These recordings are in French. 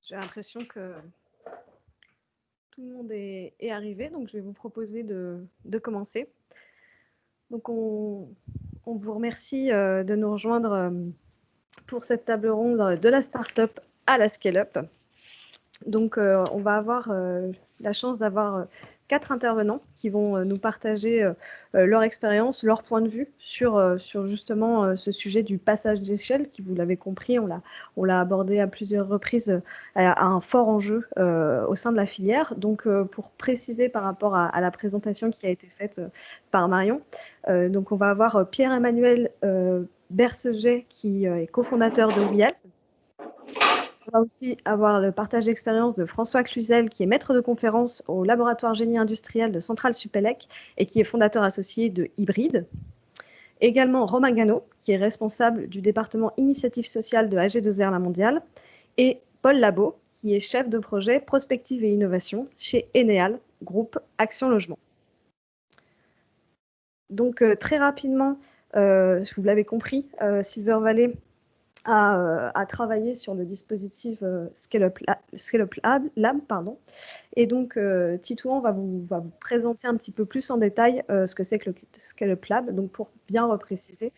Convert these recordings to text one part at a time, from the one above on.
J'ai l'impression que tout le monde est arrivé, donc je vais vous proposer de commencer. Donc on vous remercie de nous rejoindre pour cette table ronde de la start-up à la scale-up. Donc on va avoir la chance d'avoir 4 intervenants qui vont nous partager leur expérience, leur point de vue sur justement ce sujet du passage d'échelle qui, vous l'avez compris, on l'a abordé à plusieurs reprises, à un fort enjeu au sein de la filière. Donc pour préciser par rapport à la présentation qui a été faite par Marion, donc on va avoir Pierre-Emmanuel Berceget qui est cofondateur de WeHelp. On va aussi avoir le partage d'expérience de François Cluzel, qui est maître de conférence au laboratoire génie industriel de Centrale Supélec et qui est fondateur associé de Hybride. Également Romain Gano, qui est responsable du département initiative sociale de AG2R La Mondiale. Et Paul Labo, qui est chef de projet prospective et innovation chez Eneal, groupe Action Logement. Donc très rapidement, vous l'avez compris, Silver Valley à travailler sur le dispositif Scale-up Lab. Et donc, Titouan va vous présenter un petit peu plus en détail ce que c'est que le Scale-up Lab. Donc, pour bien repréciser,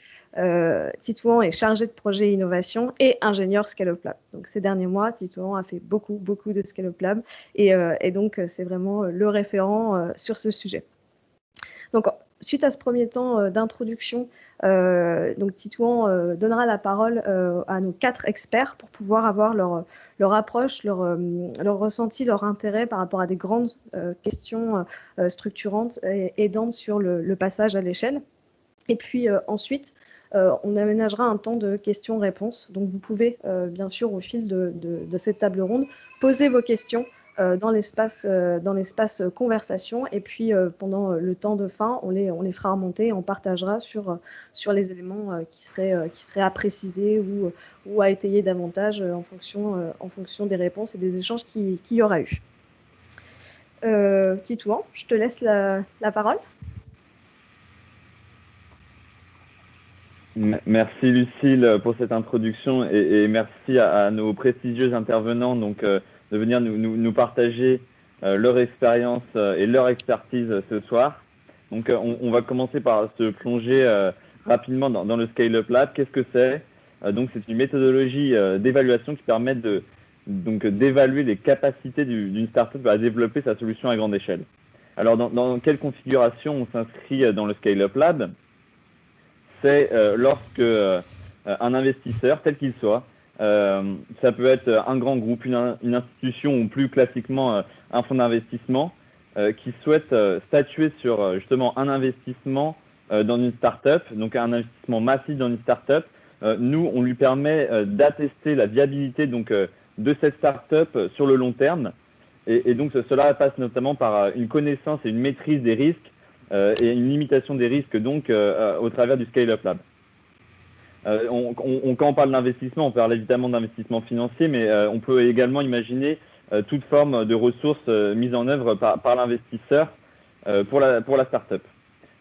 Titouan est chargé de projet innovation et ingénieur Scale-up Lab. Donc, ces derniers mois, Titouan a fait beaucoup de Scale-up Lab et donc, c'est vraiment le référent sur ce sujet. Donc, suite à ce premier temps d'introduction, donc Titouan donnera la parole à nos 4 experts pour pouvoir avoir leur approche, leur ressenti, leur intérêt par rapport à des grandes questions structurantes et aidantes sur le passage à l'échelle. Et puis ensuite, on aménagera un temps de questions-réponses. Donc vous pouvez bien sûr au fil de cette table ronde poser vos questions dans l'espace conversation, et puis pendant le temps de fin, on les fera remonter et on partagera sur les éléments qui seraient à préciser ou à étayer davantage en fonction des réponses et des échanges qu'il y aura eu. Titouan, je te laisse la parole. Merci Lucille pour cette introduction et merci à nos prestigieux intervenants donc, de venir nous partager leur expérience et leur expertise ce soir. Donc on va commencer par se plonger rapidement dans le Scale-up Lab. Qu'est-ce que c'est? Donc c'est une méthodologie d'évaluation qui permet d'évaluer les capacités d'une startup à développer sa solution à grande échelle. Alors dans quelle configuration on s'inscrit dans le Scale-up Lab? C'est lorsque un investisseur, tel qu'il soit, ça peut être un grand groupe, une institution ou plus classiquement un fonds d'investissement qui souhaite statuer sur justement un investissement dans une start-up, donc un investissement massif dans une start-up. Nous, on lui permet d'attester la viabilité de cette start-up sur le long terme. Et donc, cela passe notamment par une connaissance et une maîtrise des risques et une limitation des risques au travers du Scale-up Lab. Quand on parle d'investissement, on parle évidemment d'investissement financier, mais on peut également imaginer toute forme de ressources mises en œuvre par l'investisseur pour la start-up.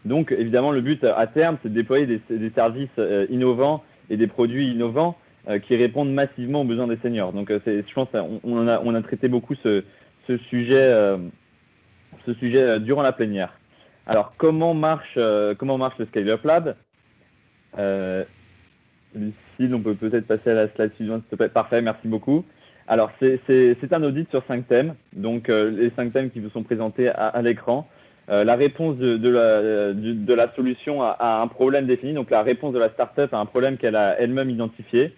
Donc évidemment, le but à terme, c'est de déployer des services innovants et des produits innovants qui répondent massivement aux besoins des seniors. Donc je pense qu'on a traité beaucoup ce sujet durant la plénière. Alors, comment marche le Scale-up Lab? Lucille, on peut peut-être passer à la slide suivante, s'il te plaît. Parfait, merci beaucoup. Alors, c'est un audit sur 5 thèmes, donc les 5 thèmes qui vous sont présentés à l'écran. La réponse de la solution à un problème défini, donc la réponse de la startup à un problème qu'elle a elle-même identifié.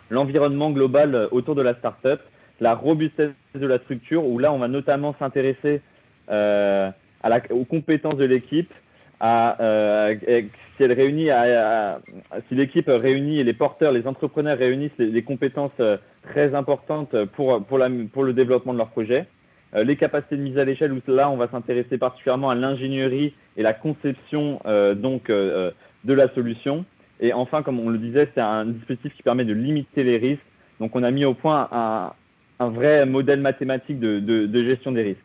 L'environnement global autour de la startup, la robustesse de la structure, où là, on va notamment s'intéresser aux compétences de l'équipe, si l'équipe réunit et les porteurs, les entrepreneurs réunissent les compétences très importantes pour le développement de leur projet. Les capacités de mise à l'échelle, où là, on va s'intéresser particulièrement à l'ingénierie et la conception de la solution. Et enfin, comme on le disait, c'est un dispositif qui permet de limiter les risques. Donc, on a mis au point un vrai modèle mathématique de gestion des risques.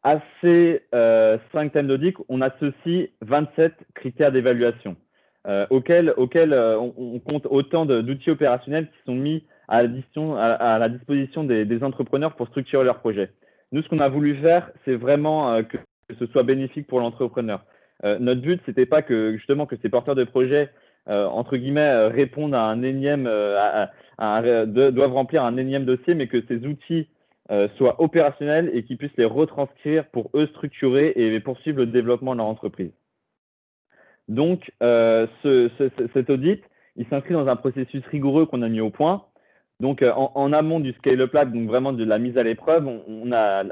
À ces 5 thèmes d'audit, on associe 27 critères d'évaluation. auxquels on compte autant d'outils opérationnels qui sont mis à la disposition des entrepreneurs pour structurer leurs projets. Nous, ce qu'on a voulu faire, c'est vraiment que ce soit bénéfique pour l'entrepreneur. Notre but, c'était pas que justement que ces porteurs de projets, entre guillemets, répondent à un énième, doivent remplir un énième dossier, mais que ces outils soient opérationnels et qu'ils puissent les retranscrire pour eux structurer et poursuivre le développement de leur entreprise. Donc, cet audit, il s'inscrit dans un processus rigoureux qu'on a mis au point. Donc, en amont du Scale-up Lab, donc vraiment de la mise à l'épreuve, on a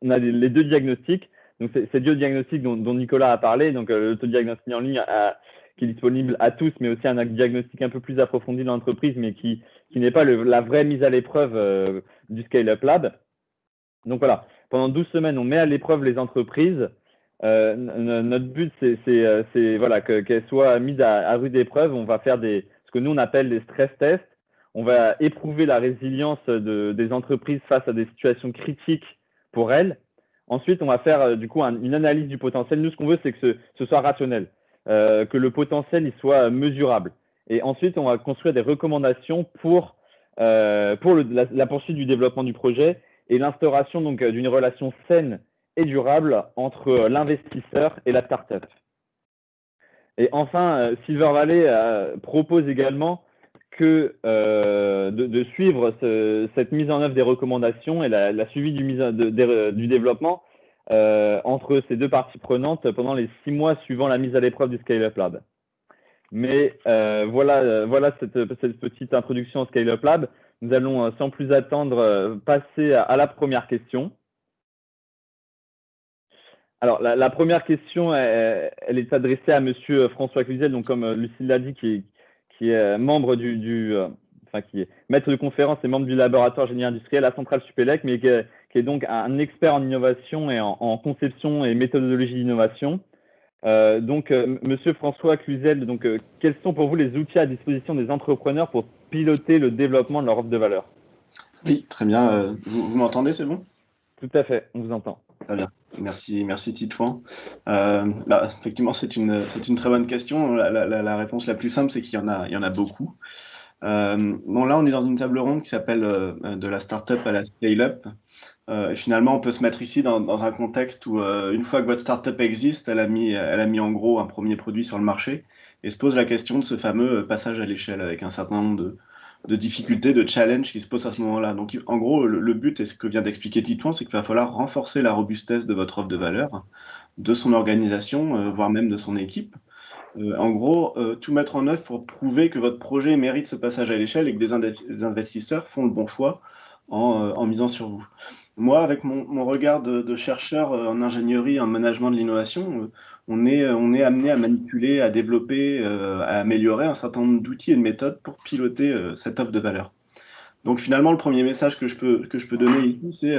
les deux diagnostics. Donc, ces deux diagnostics dont Nicolas a parlé, donc l'autodiagnostic en ligne qui est disponible à tous, mais aussi un diagnostic un peu plus approfondi de l'entreprise, mais qui n'est pas la vraie mise à l'épreuve du Scale-up Lab. Donc voilà, pendant 12 semaines, on met à l'épreuve les entreprises. Notre but, c'est voilà, qu'elles soient mises à rude épreuve. On va faire ce que nous, on appelle des stress tests. On va éprouver la résilience des entreprises face à des situations critiques pour elles. Ensuite, on va faire du coup une analyse du potentiel. Nous, ce qu'on veut, c'est que ce soit rationnel, que le potentiel il soit mesurable. Et ensuite, on va construire des recommandations pour la poursuite du développement du projet et l'instauration donc d'une relation saine et durable entre l'investisseur et la startup. Et enfin, Silver Valley propose également de suivre cette mise en œuvre des recommandations et la suivi du développement entre ces deux parties prenantes pendant les 6 mois suivant la mise à l'épreuve du Scale-up Lab. Mais voilà cette petite introduction au Scale-up Lab. Nous allons sans plus attendre passer à la première question. Alors, la première question, elle est adressée à Monsieur François Cluzel, donc comme Lucille l'a dit, qui est membre qui est maître de conférence et membre du laboratoire génie industriel à Centrale Supélec, mais qui est donc un expert en innovation et en conception et méthodologie d'innovation. Monsieur François Cluzel, quels sont pour vous les outils à disposition des entrepreneurs pour piloter le développement de leur offre de valeur? Oui, très bien. Vous m'entendez, c'est bon? Tout à fait, on vous entend. Très bien. Merci Titouan. Effectivement, c'est une très bonne question. La réponse la plus simple, c'est qu'il y en a beaucoup. Là, on est dans une table ronde qui s'appelle de la startup à la scale-up. Finalement, on peut se mettre ici dans un contexte où, une fois que votre startup existe, elle a mis en gros un premier produit sur le marché et se pose la question de ce fameux passage à l'échelle avec un certain nombre de difficultés, de challenges qui se posent à ce moment-là. Donc, en gros, le but, et ce que vient d'expliquer Titouan, c'est qu'il va falloir renforcer la robustesse de votre offre de valeur, de son organisation, voire même de son équipe. En gros, tout mettre en œuvre pour prouver que votre projet mérite ce passage à l'échelle et que des investisseurs font le bon choix en misant sur vous. Moi, avec mon regard de chercheur en ingénierie, en management de l'innovation, on est amené à manipuler, à développer, à améliorer un certain nombre d'outils et de méthodes pour piloter cette offre de valeur. Donc finalement, le premier message que je peux donner ici,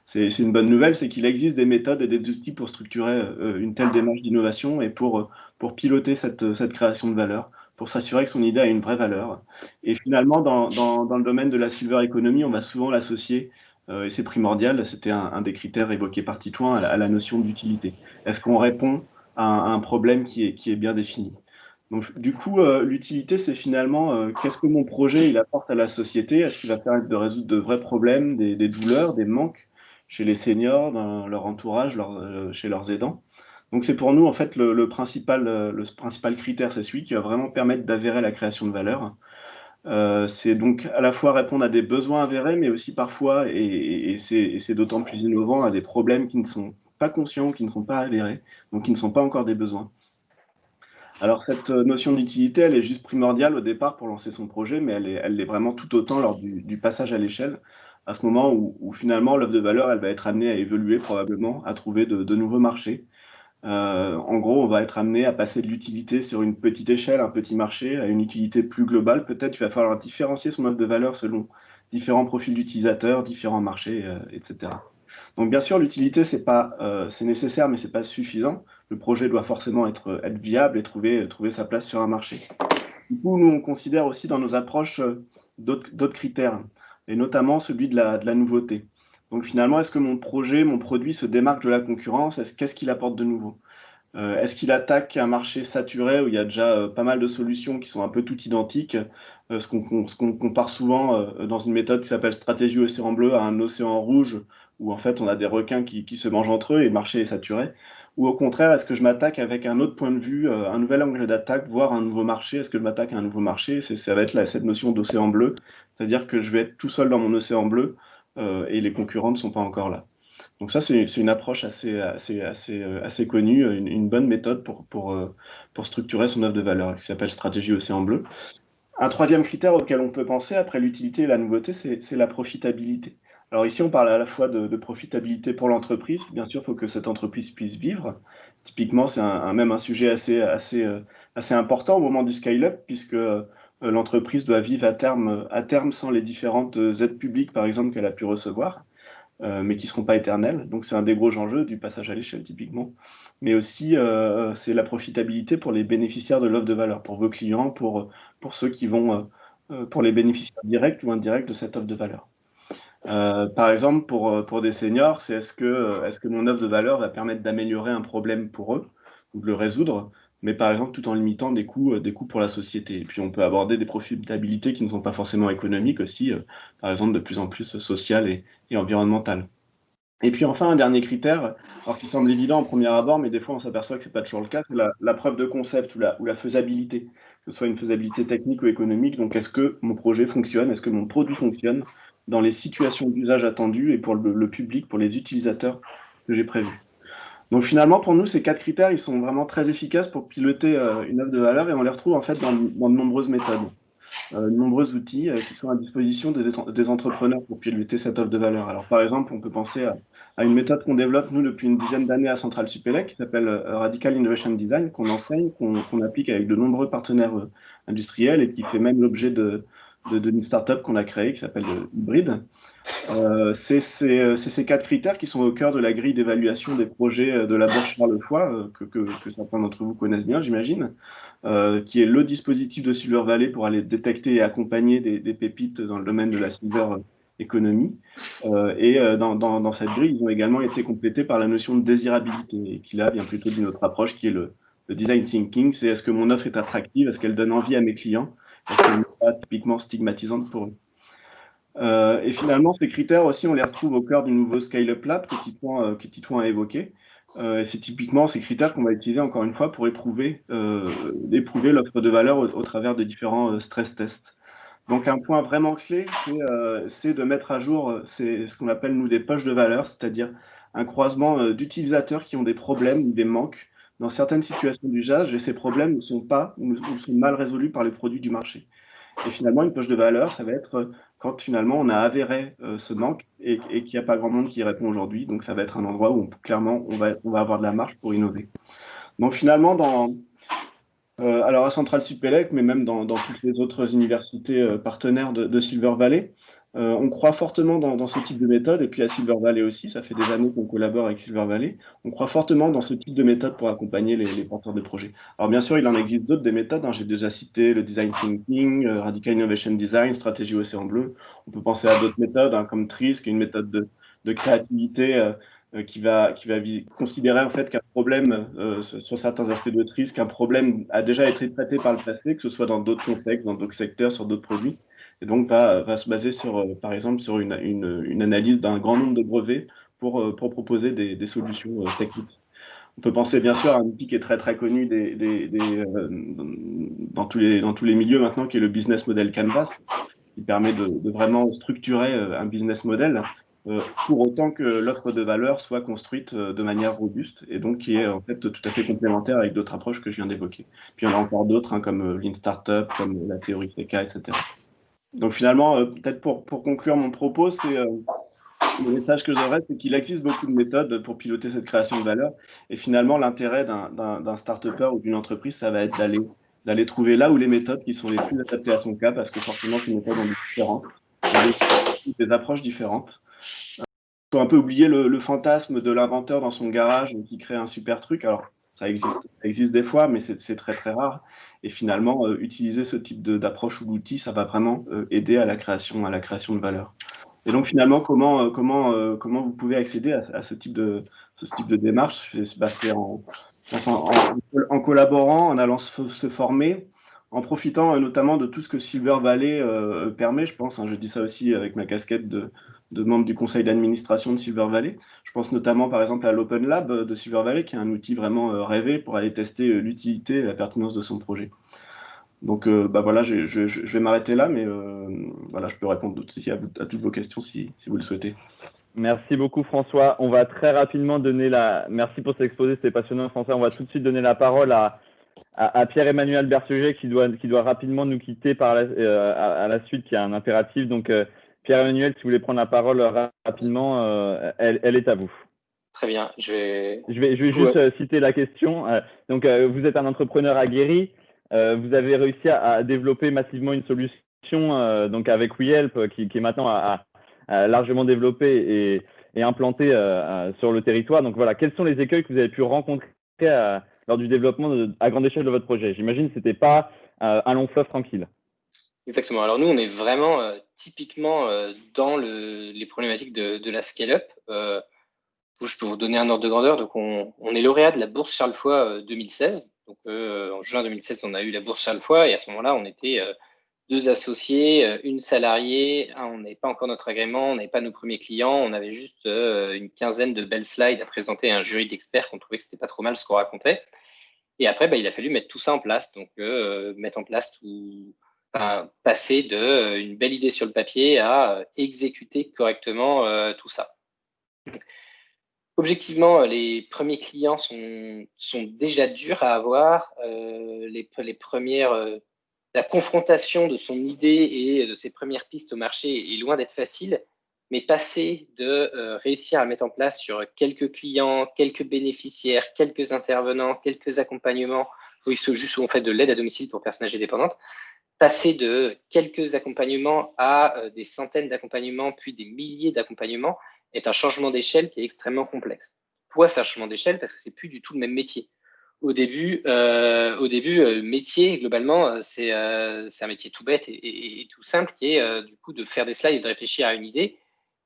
c'est une bonne nouvelle, c'est qu'il existe des méthodes et des outils pour structurer une telle démarche d'innovation et pour piloter cette création de valeur, pour s'assurer que son idée a une vraie valeur. Et finalement, dans le domaine de la silver economy, on va souvent l'associer, et c'est primordial, c'était un des critères évoqués par Titouan, à la notion d'utilité. Est-ce qu'on répond à un problème qui est bien défini? Donc, du coup, l'utilité, c'est finalement qu'est-ce que mon projet il apporte à la société? Est-ce qu'il va permettre de résoudre de vrais problèmes, des douleurs, des manques chez les seniors, dans leur entourage, chez leurs aidants? Donc, c'est pour nous, en fait, le principal critère, c'est celui qui va vraiment permettre d'avérer la création de valeur. C'est donc à la fois répondre à des besoins avérés, mais aussi parfois, et c'est d'autant plus innovant, à des problèmes qui ne sont pas conscients, qui ne sont pas avérés, donc qui ne sont pas encore des besoins. Alors cette notion d'utilité, elle est juste primordiale au départ pour lancer son projet, mais elle l'est vraiment tout autant lors du passage à l'échelle, à ce moment où finalement l'offre de valeur, elle va être amenée à évoluer probablement, à trouver de nouveaux marchés. En gros, on va être amené à passer de l'utilité sur une petite échelle, un petit marché, à une utilité plus globale. Peut-être il va falloir différencier son offre de valeur selon différents profils d'utilisateurs, différents marchés, etc. Donc bien sûr, l'utilité, c'est nécessaire, mais c'est pas suffisant. Le projet doit forcément être viable et trouver sa place sur un marché. Du coup, nous, on considère aussi dans nos approches d'autres critères, et notamment celui de la nouveauté. Donc finalement, est-ce que mon projet, mon produit se démarque de la concurrence? Qu'est-ce qu'il apporte de nouveau? Est-ce qu'il attaque un marché saturé où il y a déjà pas mal de solutions qui sont un peu toutes identiques? Ce qu'on compare souvent dans une méthode qui s'appelle stratégie océan bleu à un océan rouge, où en fait on a des requins qui se mangent entre eux et le marché est saturé. Ou au contraire, est-ce que je m'attaque avec un autre point de vue, un nouvel angle d'attaque, voire un nouveau marché? Est-ce que je m'attaque à un nouveau marché? Ça va être cette notion d'océan bleu, c'est-à-dire que je vais être tout seul dans mon océan bleu et les concurrents ne sont pas encore là. Donc ça, c'est une approche assez connue, une bonne méthode pour structurer son œuvre de valeur, qui s'appelle stratégie océan bleu. Un troisième critère auquel on peut penser après l'utilité et la nouveauté, c'est la profitabilité. Alors ici, on parle à la fois de profitabilité pour l'entreprise. Bien sûr, il faut que cette entreprise puisse vivre. Typiquement, c'est même un sujet assez important au moment du scale-up, puisque l'entreprise doit vivre à terme sans les différentes aides publiques, par exemple, qu'elle a pu recevoir, mais qui ne seront pas éternelles. Donc c'est un des gros enjeux du passage à l'échelle, typiquement. Mais aussi, c'est la profitabilité pour les bénéficiaires de l'offre de valeur, pour vos clients, pour ceux qui vont, pour les bénéficiaires directs ou indirects de cette offre de valeur. Par exemple, pour des seniors, c'est est-ce que mon offre de valeur va permettre d'améliorer un problème pour eux ou de le résoudre, mais par exemple tout en limitant des coûts pour la société. Et puis on peut aborder des profitabilités qui ne sont pas forcément économiques aussi, par exemple de plus en plus sociales et environnementales. Et puis enfin, un dernier critère, alors qui semble évident en premier abord, mais des fois on s'aperçoit que ce n'est pas toujours le cas, c'est la preuve de concept ou la faisabilité, que ce soit une faisabilité technique ou économique. Donc est-ce que mon projet fonctionne, est-ce que mon produit fonctionne dans les situations d'usage attendues et pour le public, pour les utilisateurs que j'ai prévus. Donc finalement, pour nous, ces 4 critères, ils sont vraiment très efficaces pour piloter une offre de valeur et on les retrouve en fait dans de nombreuses méthodes, de nombreux outils qui sont à disposition des entrepreneurs pour piloter cette offre de valeur. Alors par exemple, on peut penser à une méthode qu'on développe nous depuis une dizaine d'années à Centrale Supélec qui s'appelle Radical Innovation Design, qu'on enseigne, qu'on applique avec de nombreux partenaires industriels et qui fait même l'objet d'une startup qu'on a créée qui s'appelle Hybrid. C'est ces 4 critères qui sont au cœur de la grille d'évaluation des projets de la Bourse Charles Foix, que certains d'entre vous connaissent bien, j'imagine, qui est le dispositif de Silver Valley pour aller détecter et accompagner des pépites dans le domaine de la silver economy. Dans cette grille, ils ont également été complétés par la notion de désirabilité, et qui là vient plutôt d'une autre approche qui est le design thinking. C'est est-ce que mon offre est attractive, est-ce qu'elle donne envie à mes clients, est-ce qu'elle n'est pas typiquement stigmatisante pour eux. Et finalement, ces critères aussi, on les retrouve au cœur du nouveau Scale-up Lab que Titouan a évoqué. Et c'est typiquement ces critères qu'on va utiliser encore une fois pour éprouver l'offre de valeur au travers de différents stress tests. Donc un point vraiment clé, c'est de mettre à jour ce qu'on appelle nous des poches de valeur, c'est-à-dire un croisement d'utilisateurs qui ont des problèmes ou des manques dans certaines situations d'usage, et ces problèmes ne sont mal résolus par les produits du marché. Et finalement, une poche de valeur, ça va être quand finalement on a avéré ce manque et qu'il n'y a pas grand monde qui y répond aujourd'hui. Donc ça va être un endroit où clairement on va avoir de la marge pour innover. Donc finalement, alors à Centrale Supélec, mais même dans toutes les autres universités partenaires de Silver Valley, on croit fortement dans ce type de méthode, et puis à Silver Valley aussi, ça fait des années qu'on collabore avec Silver Valley, on croit fortement dans ce type de méthode pour accompagner les porteurs de projets. Alors bien sûr, il en existe d'autres des méthodes, hein. J'ai déjà cité le design thinking, Radical Innovation Design, stratégie océan bleu. On peut penser à d'autres méthodes, hein, comme TRIS, qui est une méthode de créativité qui va considérer en fait qu'un problème, sur certains aspects de TRIS, qu'un problème a déjà été traité par le passé, que ce soit dans d'autres contextes, dans d'autres secteurs, sur d'autres produits, et donc va se baser par exemple, sur une analyse d'un grand nombre de brevets pour proposer des solutions techniques. On peut penser bien sûr à un outil qui est très très connu dans tous les milieux maintenant, qui est le business model Canvas, qui permet de vraiment structurer un business model pour autant que l'offre de valeur soit construite de manière robuste et donc qui est en fait tout à fait complémentaire avec d'autres approches que je viens d'évoquer. Puis il y en a encore d'autres, hein, comme Lean Startup, comme la théorie CK, etc. Donc finalement, peut-être pour conclure mon propos, le message que j'aurais, c'est qu'il existe beaucoup de méthodes pour piloter cette création de valeur. Et finalement, l'intérêt d'un start-upper ou d'une entreprise, ça va être d'aller trouver là où les méthodes qui sont les plus adaptées à son cas, parce que forcément, ces méthodes ont des approches différentes. Il faut un peu oublier le fantasme de l'inventeur dans son garage qui crée un super truc. Alors, ça existe des fois, mais c'est très très rare. Et finalement, utiliser ce type d'approche ou d'outil, ça va vraiment aider à la création de valeur. Et donc finalement, comment vous pouvez accéder à ce type de démarche? C'est En collaborant, en allant se former, en profitant notamment de tout ce que Silver Valley permet, je pense, hein, je dis ça aussi avec ma casquette de membre du conseil d'administration de Silver Valley. Je pense notamment par exemple à l'Open Lab de Silver Valley, qui est un outil vraiment rêvé pour aller tester l'utilité et la pertinence de son projet. Donc voilà, je vais m'arrêter là, mais voilà, je peux répondre aussi à toutes vos questions si vous le souhaitez. Merci beaucoup François. On va très rapidement donner Merci pour cet exposé, c'était passionnant François. On va tout de suite donner la parole à Pierre-Emmanuel Berceget qui doit rapidement nous quitter à la suite, qui a un impératif. Donc Pierre-Emmanuel, si vous voulez prendre la parole rapidement, elle est à vous. Très bien. Je vais juste citer la question. Donc vous êtes un entrepreneur aguerri. Vous avez réussi à développer massivement une solution donc avec WeHelp qui est maintenant largement développée et implantée sur le territoire. Donc voilà, quels sont les écueils que vous avez pu rencontrer lors du développement à grande échelle de votre projet? J'imagine que ce n'était pas un long fleuve tranquille. Exactement. Alors nous, on est vraiment typiquement dans les problématiques de la scale-up. Je peux vous donner un ordre de grandeur. Donc, on est lauréat de la bourse Charles Foy 2016. Donc, en juin 2016, on a eu la bourse Charles Foy et à ce moment-là, on était 2 associés, une salariée. On n'avait pas encore notre agrément, on n'avait pas nos premiers clients. On avait juste une quinzaine de belles slides à présenter à un jury d'experts qu'on trouvait que c'était pas trop mal ce qu'on racontait. Et après, il a fallu mettre tout ça en place. Donc, mettre en place passer d'une belle idée sur le papier à exécuter correctement tout ça. Objectivement, les premiers clients sont déjà durs à avoir. La confrontation de son idée et de ses premières pistes au marché est loin d'être facile, mais passer de réussir à mettre en place sur quelques clients, quelques bénéficiaires, quelques intervenants, quelques accompagnements, où on fait de l'aide à domicile pour personnes âgées dépendantes, passer de quelques accompagnements à des centaines d'accompagnements, puis des milliers d'accompagnements, est un changement d'échelle qui est extrêmement complexe. Pourquoi c'est un changement d'échelle? Parce que c'est plus du tout le même métier. Au début, métier, globalement, c'est un métier tout bête et tout simple qui est du coup de faire des slides et de réfléchir à une idée.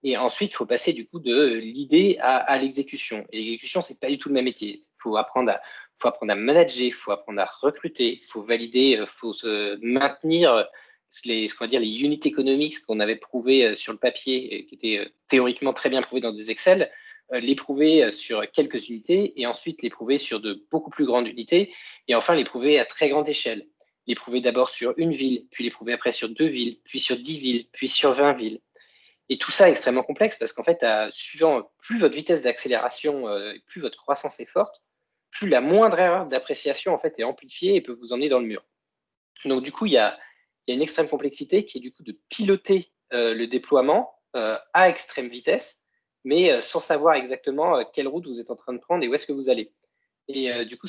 Et ensuite, il faut passer du coup de l'idée à l'exécution. Et l'exécution, c'est pas du tout le même métier. Il faut apprendre à manager, il faut apprendre à recruter, il faut valider, il faut se maintenir ce qu'on va dire les unit economics qu'on avait prouvé sur le papier, et qui étaient théoriquement très bien prouvés dans des Excel, les prouver sur quelques unités et ensuite les prouver sur de beaucoup plus grandes unités et enfin les prouver à très grande échelle. Les prouver d'abord sur une ville, puis les prouver après sur 2 villes, puis sur 10 villes, puis sur 20 villes. Et tout ça est extrêmement complexe parce qu'en fait, suivant plus votre vitesse d'accélération et plus votre croissance est forte, plus la moindre erreur d'appréciation en fait est amplifiée et peut vous emmener dans le mur. Donc du coup, il y a une extrême complexité qui est du coup de piloter le déploiement à extrême vitesse, mais sans savoir exactement quelle route vous êtes en train de prendre et où est-ce que vous allez. Et du coup,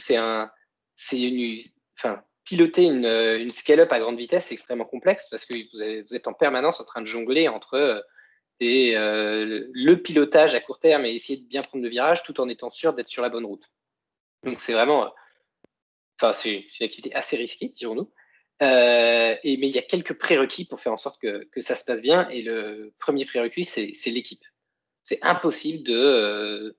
piloter une scale-up à grande vitesse, c'est extrêmement complexe parce que vous êtes en permanence en train de jongler entre le pilotage à court terme et essayer de bien prendre le virage tout en étant sûr d'être sur la bonne route. Donc, c'est vraiment... c'est une activité assez risquée, dirons-nous. Mais il y a quelques prérequis pour faire en sorte que ça se passe bien. Et le premier prérequis, c'est l'équipe. C'est impossible de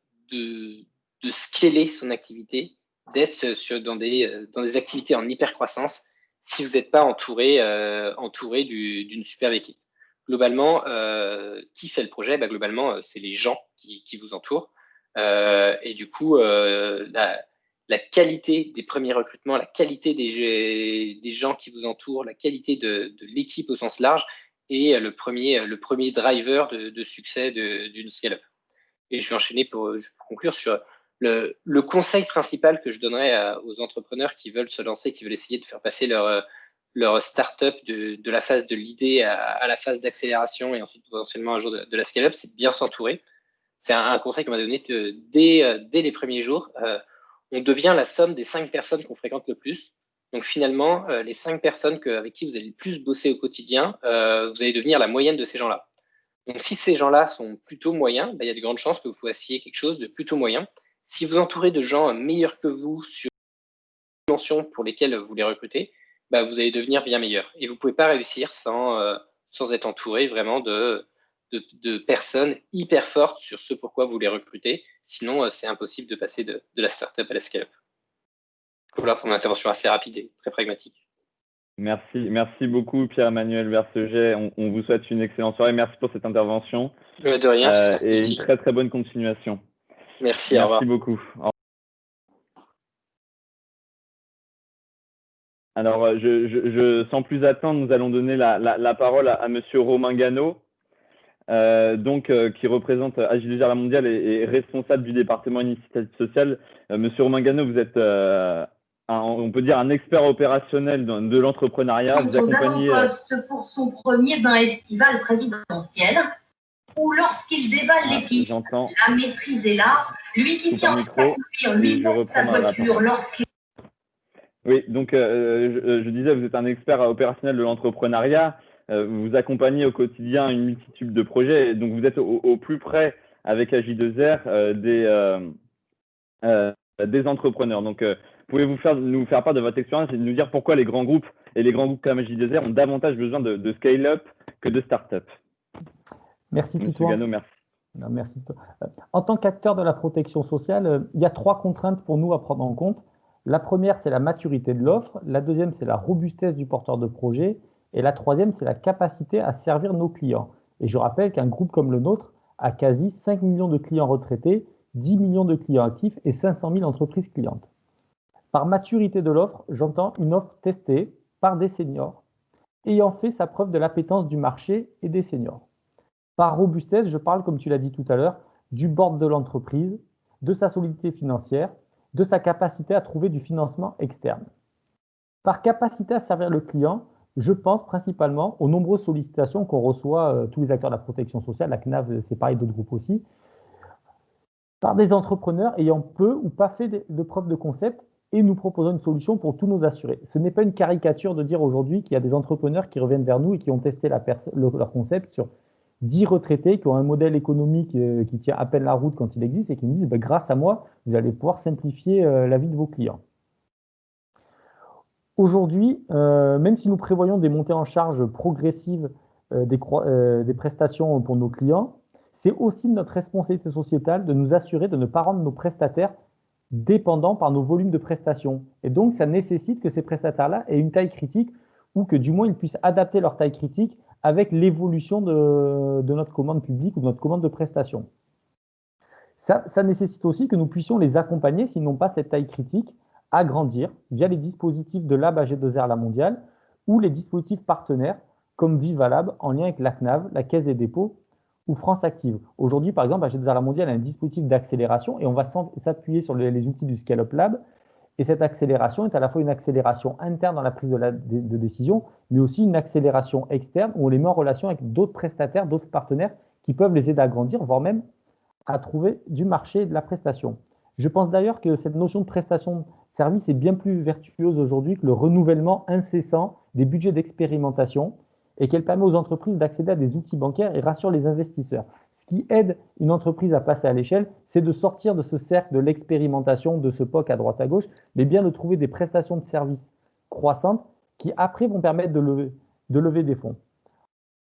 scaler son activité, d'être dans des activités en hyper-croissance si vous n'êtes pas entouré d'une superbe équipe. Globalement, qui fait le projet? Globalement, c'est les gens qui vous entourent. Et du coup, la qualité des premiers recrutements, la qualité des gens qui vous entourent, la qualité de l'équipe au sens large est le premier driver de succès d'une scale-up. Et je vais enchaîner pour conclure sur le conseil principal que je donnerais aux entrepreneurs qui veulent se lancer, qui veulent essayer de faire passer leur start-up de la phase de l'idée à la phase d'accélération et ensuite potentiellement un jour de la scale-up, c'est de bien s'entourer. C'est un conseil qu'on m'a donné dès les premiers jours. On devient la somme des 5 personnes qu'on fréquente le plus. Donc finalement, les 5 personnes avec qui vous allez le plus bosser au quotidien, vous allez devenir la moyenne de ces gens-là. Donc si ces gens-là sont plutôt moyens, il y a de grandes chances que vous fassiez quelque chose de plutôt moyen. Si vous entourez de gens meilleurs que vous sur les dimensions pour lesquelles vous les recrutez, vous allez devenir bien meilleur. Et vous ne pouvez pas réussir sans être entouré vraiment de personnes hyper fortes sur ce pourquoi vous les recrutez. Sinon, c'est impossible de passer de la startup à la scale-up. Voilà pour mon intervention assez rapide et très pragmatique. Merci beaucoup Pierre-Emmanuel Verseget. On vous souhaite une excellente soirée. Merci pour cette intervention De rien, j'espère que c'était et une utile. très très bonne continuation. Merci, au revoir. Merci beaucoup. Alors, sans plus attendre, nous allons donner la parole à Monsieur Romain Gano, qui représente Agile La Mondiale et responsable du département initiative sociale. Monsieur Romain Gano, vous êtes, on peut dire, un expert opérationnel de l'entrepreneuriat. Vous accompagnez poste pour son premier bain estival présidentiel, ou lorsqu'il dévale les pistes, la maîtrise est là, lui qui tient à conduire lui-même sa voiture lorsqu'il... Oui, donc je disais, vous êtes un expert opérationnel de l'entrepreneuriat. Vous accompagnez au quotidien une multitude de projets. Donc, vous êtes au plus près avec AJ2R des entrepreneurs. Donc, pouvez-vous nous faire part de votre expérience et nous dire pourquoi les grands groupes et les grands groupes comme AJ2R ont davantage besoin de scale-up que de start-up? Merci Monsieur Titouan. Gano, merci. Non, merci. En tant qu'acteur de la protection sociale, il y a 3 contraintes pour nous à prendre en compte. La première, c'est la maturité de l'offre. La deuxième, c'est la robustesse du porteur de projet. Et la troisième, c'est la capacité à servir nos clients. Et je rappelle qu'un groupe comme le nôtre a quasi 5 millions de clients retraités, 10 millions de clients actifs et 500 000 entreprises clientes. Par maturité de l'offre, j'entends une offre testée par des seniors, ayant fait sa preuve de l'appétence du marché et des seniors. Par robustesse, je parle, comme tu l'as dit tout à l'heure, du board de l'entreprise, de sa solidité financière, de sa capacité à trouver du financement externe. Par capacité à servir le client, je pense principalement aux nombreuses sollicitations qu'on reçoit, tous les acteurs de la protection sociale, la CNAV, c'est pareil, d'autres groupes aussi, par des entrepreneurs ayant peu ou pas fait de preuve de concept et nous proposant une solution pour tous nos assurés. Ce n'est pas une caricature de dire aujourd'hui qu'il y a des entrepreneurs qui reviennent vers nous et qui ont testé leur concept sur 10 retraités qui ont un modèle économique qui tient à peine la route quand il existe et qui me disent grâce à moi, vous allez pouvoir simplifier la vie de vos clients. Aujourd'hui, même si nous prévoyons des montées en charge progressives des prestations pour nos clients, c'est aussi de notre responsabilité sociétale de nous assurer de ne pas rendre nos prestataires dépendants par nos volumes de prestations. Et donc, ça nécessite que ces prestataires-là aient une taille critique ou que du moins ils puissent adapter leur taille critique avec l'évolution de notre commande publique ou de notre commande de prestation. Ça nécessite aussi que nous puissions les accompagner, s'ils n'ont pas cette taille critique, à grandir via les dispositifs de Lab AG2R La Mondiale ou les dispositifs partenaires comme Vivalab en lien avec la CNAV, la Caisse des dépôts ou France Active. Aujourd'hui, par exemple, AG2R La Mondiale a un dispositif d'accélération et on va s'appuyer sur les outils du Scale-up Lab. Et cette accélération est à la fois une accélération interne dans la prise de décision, mais aussi une accélération externe où on les met en relation avec d'autres prestataires, d'autres partenaires qui peuvent les aider à grandir, voire même à trouver du marché et de la prestation. Je pense d'ailleurs que cette notion de prestation de service est bien plus vertueuse aujourd'hui que le renouvellement incessant des budgets d'expérimentation et qu'elle permet aux entreprises d'accéder à des outils bancaires et rassure les investisseurs. Ce qui aide une entreprise à passer à l'échelle, c'est de sortir de ce cercle de l'expérimentation, de ce POC à droite à gauche, mais bien de trouver des prestations de services croissantes qui après vont permettre de lever des fonds.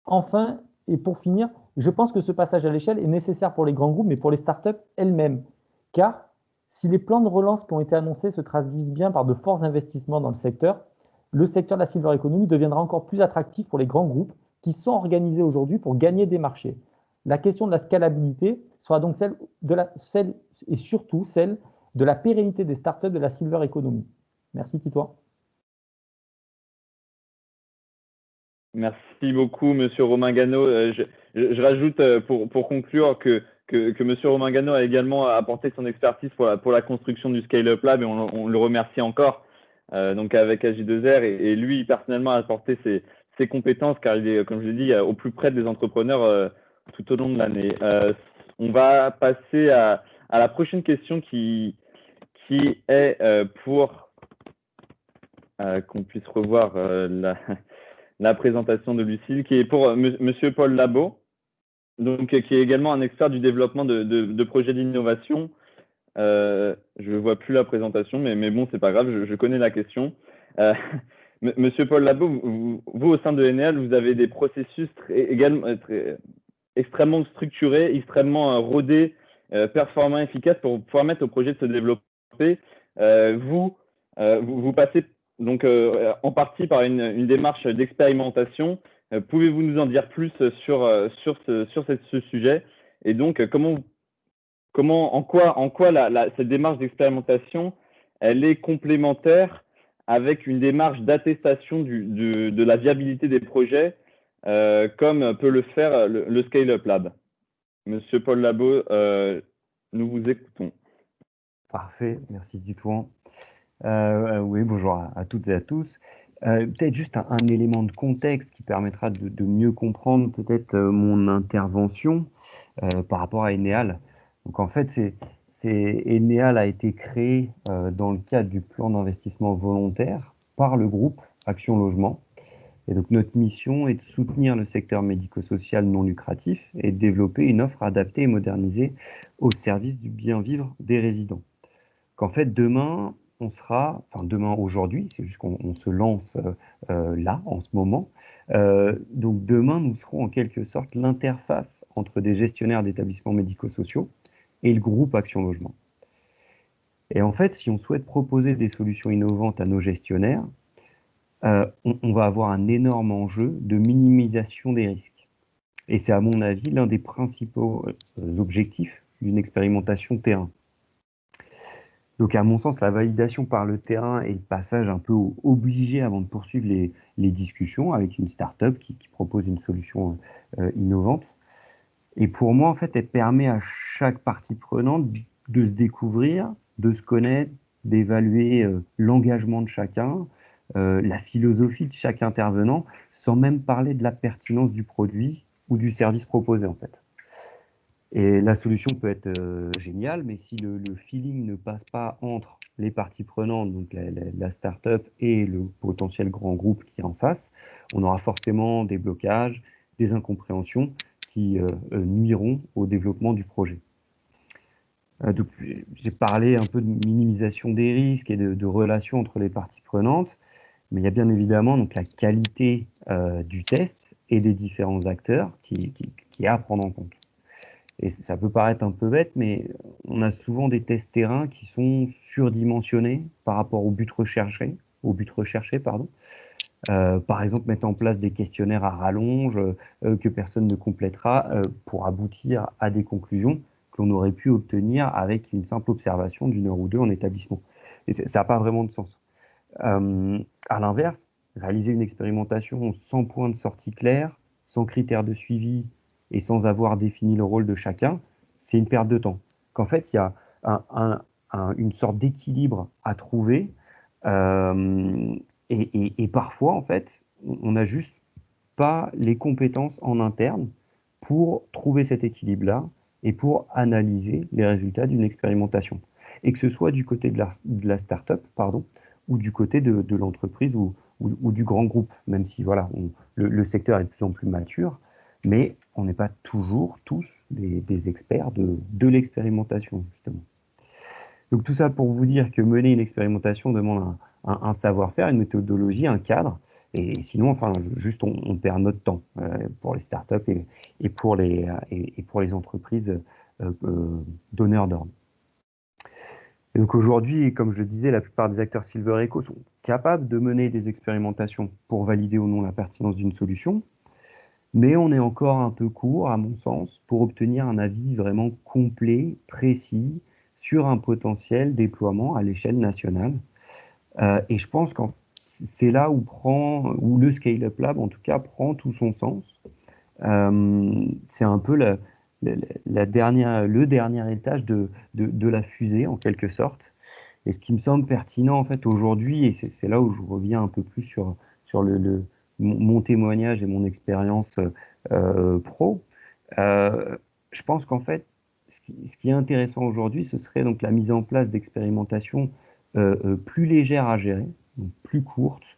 Enfin, et pour finir, je pense que ce passage à l'échelle est nécessaire pour les grands groupes, mais pour les startups elles-mêmes. Car si les plans de relance qui ont été annoncés se traduisent bien par de forts investissements dans le secteur de la silver economy deviendra encore plus attractif pour les grands groupes qui sont organisés aujourd'hui pour gagner des marchés. La question de la scalabilité sera donc celle et surtout celle de la pérennité des startups de la silver economy. Merci Titouan. Merci beaucoup, Monsieur Romain Gano. Je rajoute pour conclure que Monsieur Romain Gano a également apporté son expertise pour la construction du Scale-up Lab et on le remercie encore. Donc avec AJ2R et lui personnellement a apporté ses compétences car il est, comme je l'ai dit, au plus près des entrepreneurs tout au long de l'année. On va passer à la prochaine question qui est pour qu'on puisse revoir la présentation de Lucille, qui est pour Monsieur Paul Labo, donc qui est également un expert du développement de projets d'innovation. Je ne vois plus la présentation, mais bon, c'est pas grave, je connais la question. Monsieur Paul Labo, vous au sein de NL, vous avez des processus extrêmement structurés, extrêmement rodés, performants, efficaces pour permettre au projet de se développer. Vous, vous passez donc en partie par une démarche d'expérimentation. Pouvez-vous nous en dire plus sur ce sujet? Et donc, en quoi cette démarche d'expérimentation, elle est complémentaire avec une démarche d'attestation de la viabilité des projets, comme peut le faire le Scale-up Lab? Monsieur Paul Labot, nous vous écoutons. Parfait, merci Titouan. Oui, bonjour à toutes et à tous. Peut-être juste un élément de contexte qui permettra de mieux comprendre peut-être mon intervention par rapport à Eneal. Donc en fait, Eneal a été créé dans le cadre du plan d'investissement volontaire par le groupe Action Logement. Et donc notre mission est de soutenir le secteur médico-social non lucratif et de développer une offre adaptée et modernisée au service du bien vivre des résidents. Qu'en fait demain, aujourd'hui, c'est juste qu'on se lance là, en ce moment. Donc demain, nous serons en quelque sorte l'interface entre des gestionnaires d'établissements médico-sociaux et le groupe Action Logement. Et en fait, si on souhaite proposer des solutions innovantes à nos gestionnaires, on va avoir un énorme enjeu de minimisation des risques. Et c'est à mon avis l'un des principaux objectifs d'une expérimentation terrain. Donc à mon sens, la validation par le terrain est le passage un peu obligé avant de poursuivre les discussions avec une start-up qui propose une solution innovante. Et pour moi, en fait, elle permet à chaque partie prenante de se découvrir, de se connaître, d'évaluer l'engagement de chacun, la philosophie de chaque intervenant, sans même parler de la pertinence du produit ou du service proposé, en fait. Et la solution peut être géniale, mais si le feeling ne passe pas entre les parties prenantes, donc la start-up et le potentiel grand groupe qui est en face, on aura forcément des blocages, des incompréhensions qui nuiront au développement du projet. Donc, j'ai parlé un peu de minimisation des risques et de relations entre les parties prenantes, mais il y a bien évidemment donc, la qualité du test et des différents acteurs qui est à prendre en compte. Et ça peut paraître un peu bête, mais on a souvent des tests terrain qui sont surdimensionnés par rapport au but recherché. Par exemple, mettre en place des questionnaires à rallonge que personne ne complétera pour aboutir à des conclusions que l'on aurait pu obtenir avec une simple observation d'une heure ou deux en établissement. Et ça n'a pas vraiment de sens. À l'inverse, réaliser une expérimentation sans point de sortie clair, sans critères de suivi et sans avoir défini le rôle de chacun, c'est une perte de temps. Qu'en fait, il y a une sorte d'équilibre à trouver et parfois, en fait, on n'a juste pas les compétences en interne pour trouver cet équilibre-là et pour analyser les résultats d'une expérimentation. Et que ce soit du côté de la start-up, ou du côté de l'entreprise ou du grand groupe, même si voilà, le secteur est de plus en plus mature, mais on n'est pas toujours tous des experts de l'expérimentation, justement. Donc tout ça pour vous dire que mener une expérimentation demande un savoir-faire, une méthodologie, un cadre, et sinon, enfin, juste on perd notre temps pour les startups et pour les entreprises donneurs d'ordre. Et donc aujourd'hui, comme je le disais, la plupart des acteurs Silver Eco sont capables de mener des expérimentations pour valider ou non la pertinence d'une solution, mais on est encore un peu court, à mon sens, pour obtenir un avis vraiment complet, précis, sur un potentiel déploiement à l'échelle nationale. Et je pense que c'est là où le Scale-up Lab, en tout cas, prend tout son sens. C'est un peu le dernier étage de la fusée, en quelque sorte. Et ce qui me semble pertinent, en fait, aujourd'hui, et c'est là où je reviens un peu plus sur mon témoignage et mon expérience pro, je pense qu'en fait, ce qui est intéressant aujourd'hui, ce serait donc la mise en place d'expérimentations plus légères à gérer, donc plus courtes,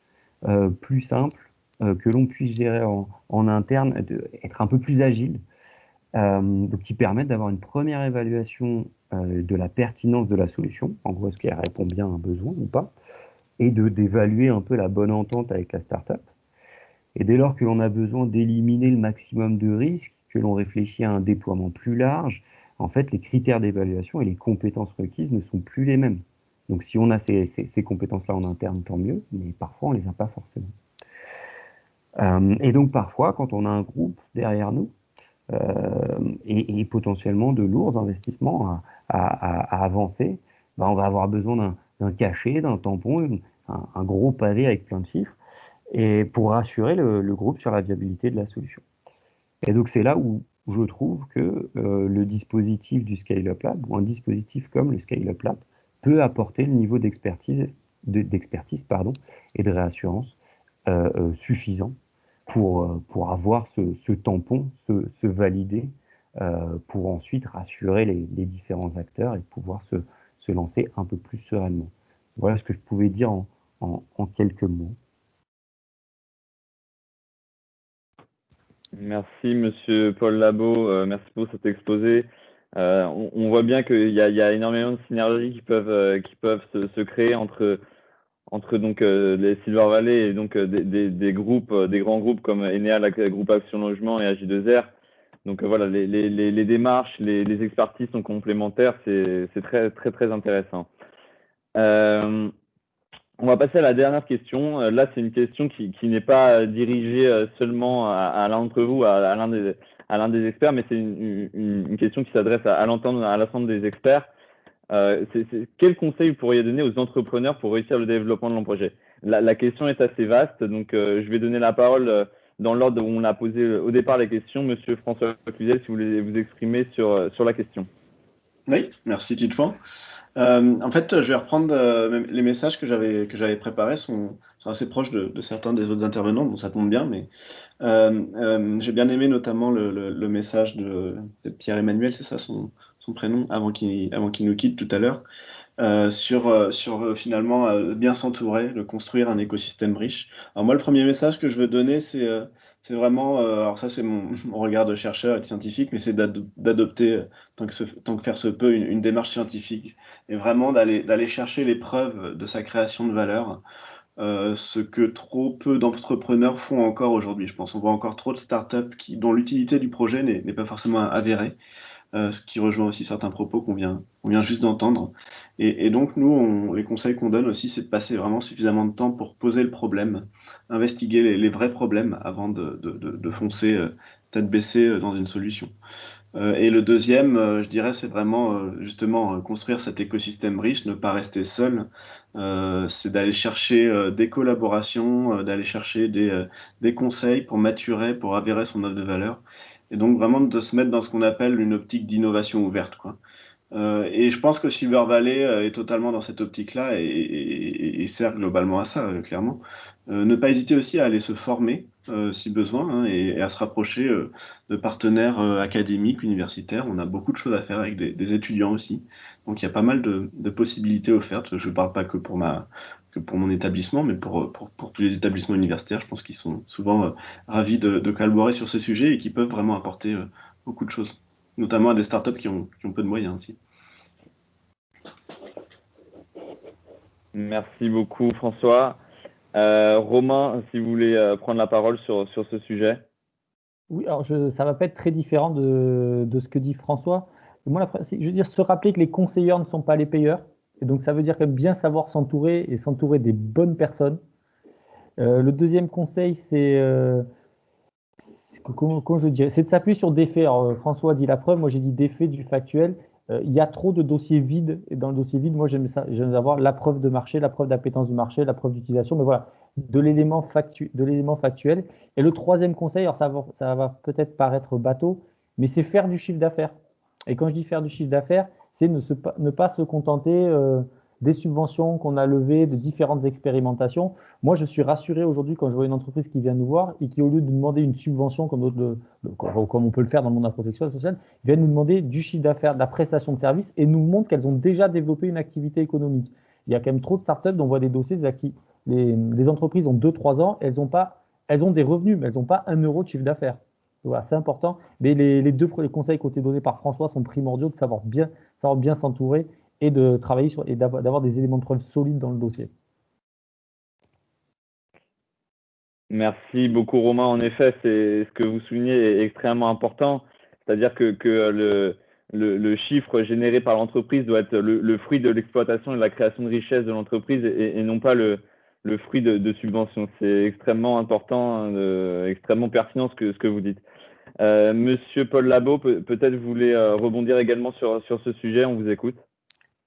plus simples, que l'on puisse gérer en interne, être un peu plus agile, donc qui permettent d'avoir une première évaluation de la pertinence de la solution, en gros, est-ce qu'elle répond bien à un besoin ou pas, et d'évaluer un peu la bonne entente avec la startup. Et dès lors que l'on a besoin d'éliminer le maximum de risques, que l'on réfléchit à un déploiement plus large, en fait, les critères d'évaluation et les compétences requises ne sont plus les mêmes. Donc, si on a ces compétences-là en interne, tant mieux, mais parfois, on ne les a pas forcément. Et donc, parfois, quand on a un groupe derrière nous, et potentiellement de lourds investissements à avancer, ben, on va avoir besoin d'un cachet, d'un tampon, un gros pavé avec plein de chiffres, et pour rassurer le groupe sur la viabilité de la solution. Et donc, c'est là où je trouve que le dispositif du Scale-up Lab, ou un dispositif comme le Scale-up Lab, peut apporter le niveau d'expertise et de réassurance suffisant pour avoir ce tampon, se valider, pour ensuite rassurer les différents acteurs et pouvoir se lancer un peu plus sereinement. Voilà ce que je pouvais dire en quelques mots. Merci, Monsieur Paul Labo. Merci pour cet exposé. On voit bien qu'il y a énormément de synergies qui peuvent se créer entre donc les Silver Valley et donc des groupes, des grands groupes comme Enea, Groupe Action Logement et AJ2R. Donc voilà, les démarches, les expertises sont complémentaires. C'est très très très intéressant. On va passer à la dernière question. Là, c'est une question qui n'est pas dirigée seulement à l'un d'entre vous, à l'un des experts, mais c'est une question qui s'adresse à l'ensemble des experts. Quel conseil vous pourriez donner aux entrepreneurs pour réussir le développement de leur projet? La question est assez vaste, donc je vais donner la parole dans l'ordre où on a posé au départ la question. Monsieur François Cluzel, si vous voulez vous exprimer sur la question. Oui, merci Titouan. En fait, je vais reprendre les messages que j'avais préparés sont assez proches de certains des autres intervenants, donc ça tombe bien. Mais j'ai bien aimé notamment le message de Pierre-Emmanuel, c'est ça son prénom, avant qu'il nous quitte tout à l'heure, sur finalement bien s'entourer, de construire un écosystème riche. Alors moi, le premier message que je veux donner, c'est vraiment, alors ça c'est mon regard de chercheur et de scientifique, mais c'est d'adopter, tant que faire se peut, une démarche scientifique et vraiment d'aller chercher les preuves de sa création de valeur, ce que trop peu d'entrepreneurs font encore aujourd'hui. Je pense qu'on voit encore trop de startups dont l'utilité du projet n'est pas forcément avérée. Ce qui rejoint aussi certains propos qu'on vient juste d'entendre. Et donc, nous, les conseils qu'on donne aussi, c'est de passer vraiment suffisamment de temps pour poser le problème, investiguer les vrais problèmes avant de foncer tête baissée dans une solution. Et le deuxième, je dirais, c'est vraiment justement construire cet écosystème riche, ne pas rester seul. C'est d'aller chercher des collaborations, d'aller chercher des conseils pour maturer, pour avérer son offre de valeur. Et donc vraiment de se mettre dans ce qu'on appelle une optique d'innovation ouverte, quoi. Et je pense que Silver Valley est totalement dans cette optique-là et sert globalement à ça, clairement. Ne pas hésiter aussi à aller se former si besoin, hein, et à se rapprocher de partenaires académiques, universitaires. On a beaucoup de choses à faire avec des étudiants aussi. Donc il y a pas mal de possibilités offertes. Je ne parle pas que pour mon établissement, mais pour tous les établissements universitaires. Je pense qu'ils sont souvent ravis de collaborer sur ces sujets et qui peuvent vraiment apporter beaucoup de choses, notamment à des startups qui ont peu de moyens aussi. Merci beaucoup, François. Romain, si vous voulez prendre la parole sur ce sujet. Oui, alors ça ne va pas être très différent de ce que dit François. Moi, je veux dire, se rappeler que les conseilleurs ne sont pas les payeurs. Et donc, ça veut dire que bien savoir s'entourer et s'entourer des bonnes personnes. Le deuxième conseil, c'est comment je dirais, c'est de s'appuyer sur des faits. Alors, François a dit la preuve, moi j'ai dit des faits, du factuel. Il y a trop de dossiers vides. Et dans le dossier vide, moi j'aime avoir la preuve de marché, la preuve d'appétence du marché, la preuve d'utilisation. Mais voilà, de l'élément factuel. Et le troisième conseil, alors ça va peut-être paraître bateau, mais c'est faire du chiffre d'affaires. Et quand je dis faire du chiffre d'affaires, c'est ne pas se contenter des subventions qu'on a levées, de différentes expérimentations. Moi, je suis rassuré aujourd'hui quand je vois une entreprise qui vient nous voir et qui, au lieu de nous demander une subvention comme on peut le faire dans le monde de la protection sociale, vient nous demander du chiffre d'affaires, de la prestation de services et nous montre qu'elles ont déjà développé une activité économique. Il y a quand même trop de startups dont on voit des dossiers, les entreprises ont 2-3 ans, elles ont des revenus, mais elles n'ont pas 1 euro de chiffre d'affaires. Voilà, c'est important. Mais les deux conseils qui ont été donnés par François sont primordiaux, de savoir bien s'entourer et de travailler et d'avoir des éléments de preuve solides dans le dossier. Merci beaucoup, Romain. En effet, ce que vous soulignez est extrêmement important. C'est-à-dire que le chiffre généré par l'entreprise doit être le fruit de l'exploitation et de la création de richesse de l'entreprise et non pas le fruit de subventions. C'est extrêmement important, extrêmement pertinent ce que vous dites. Monsieur Paul Labo, peut-être vous voulez rebondir également sur ce sujet, on vous écoute.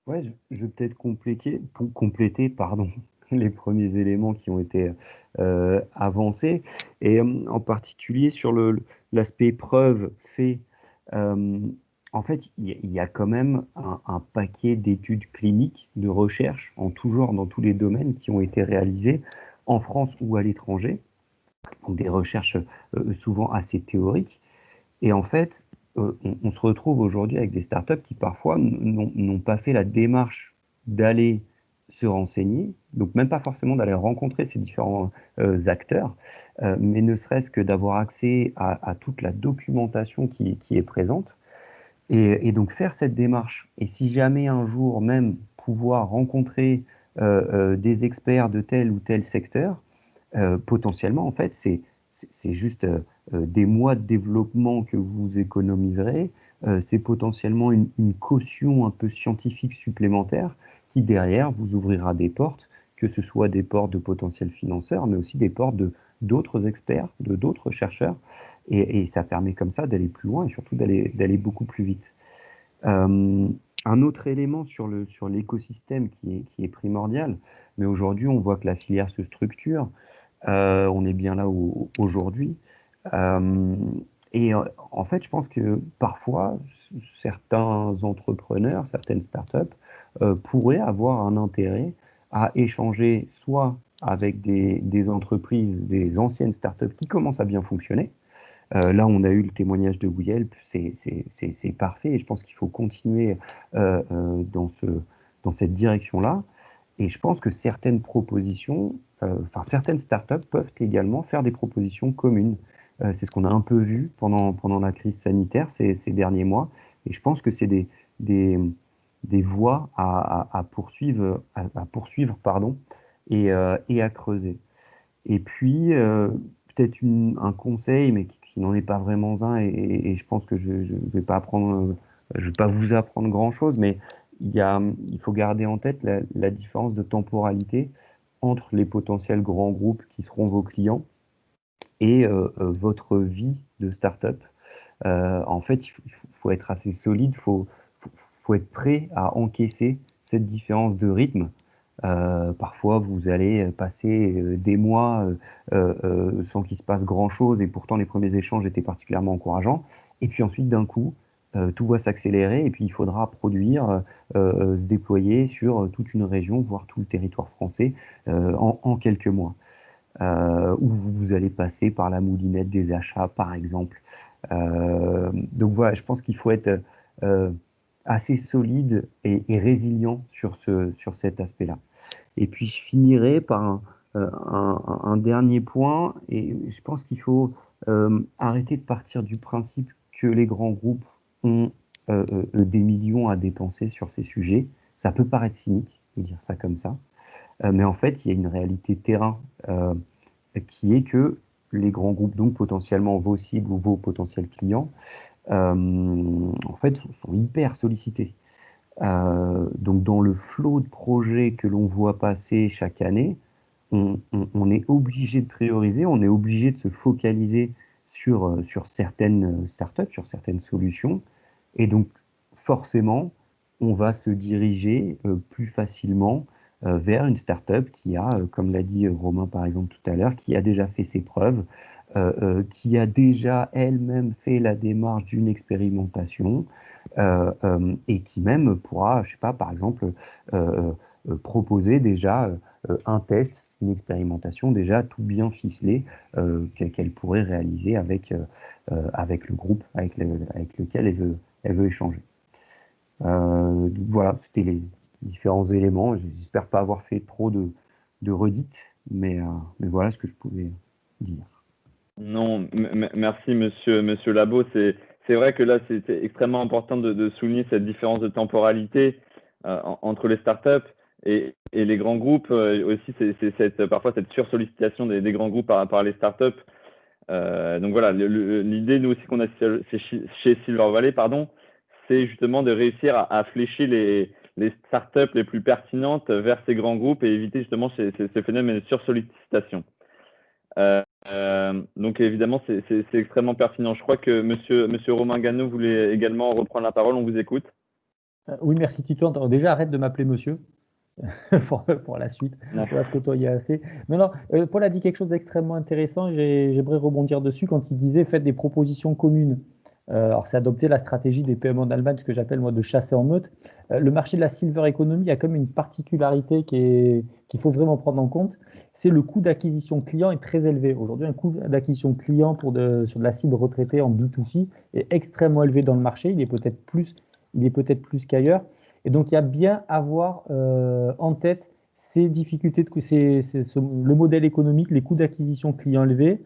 Ouais, je vais peut-être compléter, pardon, les premiers éléments qui ont été avancés, et en particulier sur l'aspect preuve fait. En fait, il y a quand même un paquet d'études cliniques, de recherches en tout genre, dans tous les domaines, qui ont été réalisées en France ou à l'étranger, des recherches souvent assez théoriques. Et en fait, on se retrouve aujourd'hui avec des startups qui parfois n'ont pas fait la démarche d'aller se renseigner, donc même pas forcément d'aller rencontrer ces différents acteurs, mais ne serait-ce que d'avoir accès à toute la documentation qui est présente, et donc faire cette démarche. Et si jamais un jour même pouvoir rencontrer des experts de tel ou tel secteur, potentiellement, en fait, c'est juste des mois de développement que vous économiserez. C'est potentiellement une caution un peu scientifique supplémentaire qui, derrière, vous ouvrira des portes, que ce soit des portes de potentiels financeurs, mais aussi des portes d'autres experts, d'autres chercheurs. Et ça permet comme ça d'aller plus loin et surtout d'aller beaucoup plus vite. Un autre élément sur l'écosystème qui est primordial, mais aujourd'hui, on voit que la filière se structure. On est bien là aujourd'hui. Et en fait, je pense que parfois, certains entrepreneurs, certaines startups pourraient avoir un intérêt à échanger soit avec des entreprises, des anciennes startups qui commencent à bien fonctionner. Là, on a eu le témoignage de WeHelp, c'est parfait, et je pense qu'il faut continuer dans cette direction-là. Et je pense que certaines propositions, certaines startups peuvent également faire des propositions communes. C'est ce qu'on a un peu vu pendant la crise sanitaire ces derniers mois. Et je pense que c'est des voies à poursuivre, pardon, et à creuser. Et puis, peut-être un conseil, mais qui n'en est pas vraiment un, et je pense que je ne vais pas vous apprendre grand-chose, mais il faut garder en tête la différence de temporalité entre les potentiels grands groupes qui seront vos clients et votre vie de start-up. En fait, il faut être assez solide, faut être prêt à encaisser cette différence de rythme. Parfois, vous allez passer des mois sans qu'il se passe grand-chose, et pourtant les premiers échanges étaient particulièrement encourageants. Et puis ensuite, d'un coup, tout va s'accélérer, et puis il faudra produire, se déployer sur toute une région, voire tout le territoire français en quelques mois. Où vous allez passer par la moulinette des achats, par exemple. Donc voilà, je pense qu'il faut être assez solide et résilient sur cet aspect-là. Et puis je finirai par un dernier point, et je pense qu'il faut arrêter de partir du principe que les grands groupes ont des millions à dépenser sur ces sujets. Ça peut paraître cynique de dire ça comme ça, mais en fait, il y a une réalité terrain qui est que les grands groupes, donc potentiellement vos cibles ou vos potentiels clients, en fait, sont hyper sollicités. Donc, dans le flot de projets que l'on voit passer chaque année, on est obligé de prioriser, on est obligé de se focaliser sur certaines startups, sur certaines solutions. Et donc, forcément, on va se diriger plus facilement vers une startup qui a, comme l'a dit Romain par exemple tout à l'heure, qui a déjà fait ses preuves, qui a déjà elle-même fait la démarche d'une expérimentation, et qui même pourra, je sais pas, par exemple, proposer déjà un test, une expérimentation déjà tout bien ficelée qu'elle pourrait réaliser avec le groupe avec lequel elle veut échanger. Voilà, c'était les différents éléments. J'espère pas avoir fait trop de redites, mais voilà ce que je pouvais dire. Non, merci monsieur Labo. C'est vrai que là, c'était extrêmement important de souligner cette différence de temporalité entre les startups et les grands groupes. Aussi, c'est parfois cette sursollicitation des grands groupes par les startups. Donc voilà, l'idée, nous aussi, qu'on a chez Silver Valley, c'est justement de réussir à flécher les startups les plus pertinentes vers ces grands groupes et éviter justement ces phénomènes de sursollicitation. Donc évidemment, c'est extrêmement pertinent. Je crois que monsieur Romain Gano voulait également reprendre la parole. On vous écoute. Oui, merci Titouan. Déjà, arrête de m'appeler monsieur pour la suite. On va se côtoyer assez. Non, Paul a dit quelque chose d'extrêmement intéressant. J'aimerais rebondir dessus quand il disait faites des propositions communes. Alors, c'est adopter la stratégie des PME en Allemagne, ce que j'appelle moi de chasser en meute. Le marché de la silver economy a comme une particularité qu'il faut vraiment prendre en compte. C'est le coût d'acquisition client est très élevé. Aujourd'hui, un coût d'acquisition client sur de la cible retraitée en B2C est extrêmement élevé dans le marché. Il est peut-être plus qu'ailleurs. Et donc, il y a bien à avoir en tête ces difficultés, le modèle économique, les coûts d'acquisition client élevés.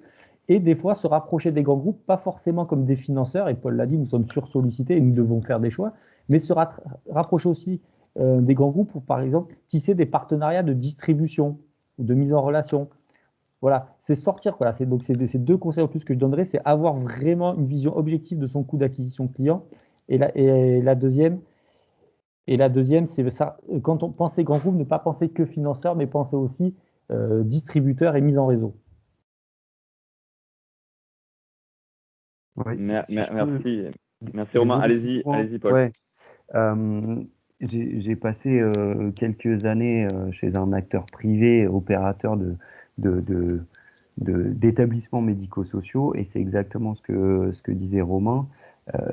Et des fois, se rapprocher des grands groupes, pas forcément comme des financeurs, et Paul l'a dit, nous sommes sursollicités et nous devons faire des choix, mais se rapprocher aussi des grands groupes pour, par exemple, tisser des partenariats de distribution ou de mise en relation. Voilà, c'est sortir. Voilà, donc c'est deux conseils en plus que je donnerais, c'est avoir vraiment une vision objective de son coût d'acquisition client. Et la deuxième, c'est ça, quand on pense grands groupes, ne pas penser que financeurs, mais penser aussi distributeurs et mise en réseau. Ouais, merci Romain. Allez-y, Paul. Ouais. J'ai passé quelques années chez un acteur privé, opérateur d'établissements médico-sociaux, et c'est exactement ce que disait Romain.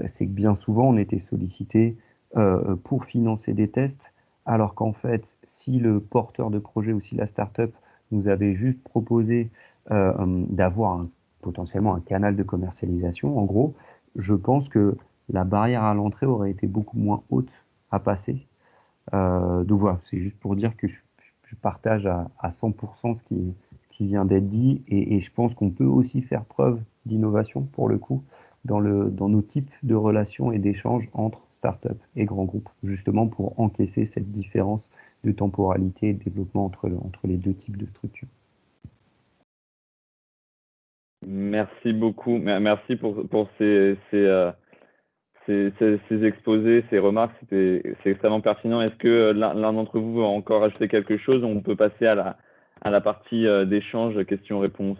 C'est que bien souvent, on était sollicité pour financer des tests, alors qu'en fait, si le porteur de projet ou si la start-up nous avait juste proposé d'avoir potentiellement un canal de commercialisation, en gros, je pense que la barrière à l'entrée aurait été beaucoup moins haute à passer. Donc voilà, c'est juste pour dire que je partage à 100% ce qui vient d'être dit, et je pense qu'on peut aussi faire preuve d'innovation, pour le coup, dans nos types de relations et d'échanges entre start-up et grands groupes, justement pour encaisser cette différence de temporalité et de développement entre les deux types de structures. Merci beaucoup. Merci pour ces exposés, ces remarques. C'est extrêmement pertinent. Est-ce que l'un d'entre vous va encore ajouter quelque chose? On peut passer à la partie d'échange, questions-réponses.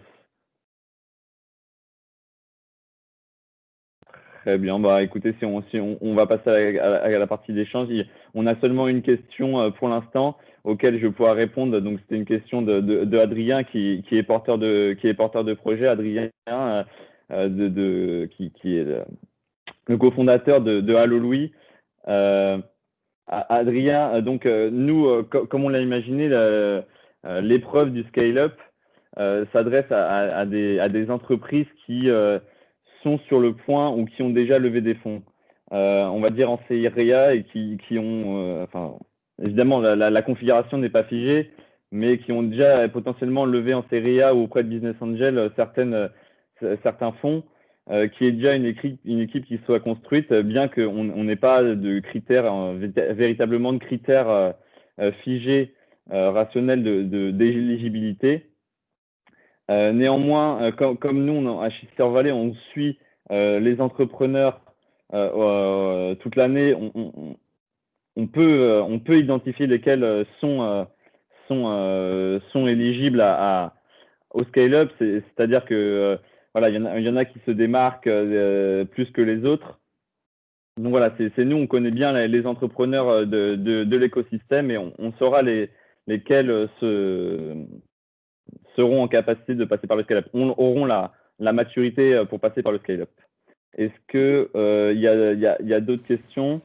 Très bien. Bah, écoutez, si on va passer à la partie d'échange. On a seulement une question pour l'instant auquel je pourrais répondre. Donc, c'était une question de Adrien qui est porteur de projet. Adrien, qui est le cofondateur de Allo Louis. Adrien, donc nous, comme on l'a imaginé, l'épreuve du scale-up s'adresse à des entreprises qui sont sur le point ou qui ont déjà levé des fonds. On va dire en CIREA et qui ont, enfin, évidemment, la configuration n'est pas figée, mais qui ont déjà potentiellement levé en CIREA ou auprès de Business Angel certains fonds, qui est déjà une équipe qui soit construite, bien qu'on n'ait pas de critères, véritablement de critères figés, rationnels d'éligibilité. Néanmoins, comme nous, à Silver Valley, on suit les entrepreneurs toute l'année, on peut identifier lesquels sont éligibles au scale-up, c'est-à-dire que voilà, il y en a qui se démarquent plus que les autres. Donc voilà, c'est nous, on connaît bien les entrepreneurs de l'écosystème et on saura lesquels seront en capacité de passer par le scale-up, auront la maturité pour passer par le scale-up. Est-ce qu'il y a d'autres questions?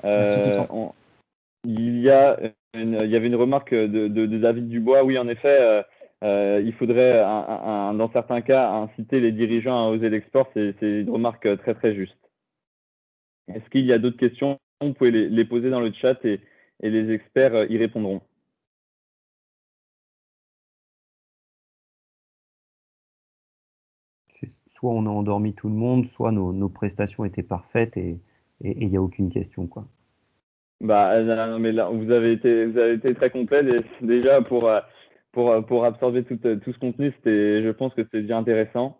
Il y avait une remarque de David Dubois. Oui, en effet, il faudrait, dans certains cas, inciter les dirigeants à oser l'export. C'est une remarque très, très juste. Est-ce qu'il y a d'autres questions? Vous pouvez les poser dans le chat et les experts y répondront. Soit on a endormi tout le monde, soit nos prestations étaient parfaites et il n'y a aucune question, quoi. Bah, non, mais là, vous avez été très complet déjà pour absorber tout ce contenu. Je pense que c'est déjà intéressant.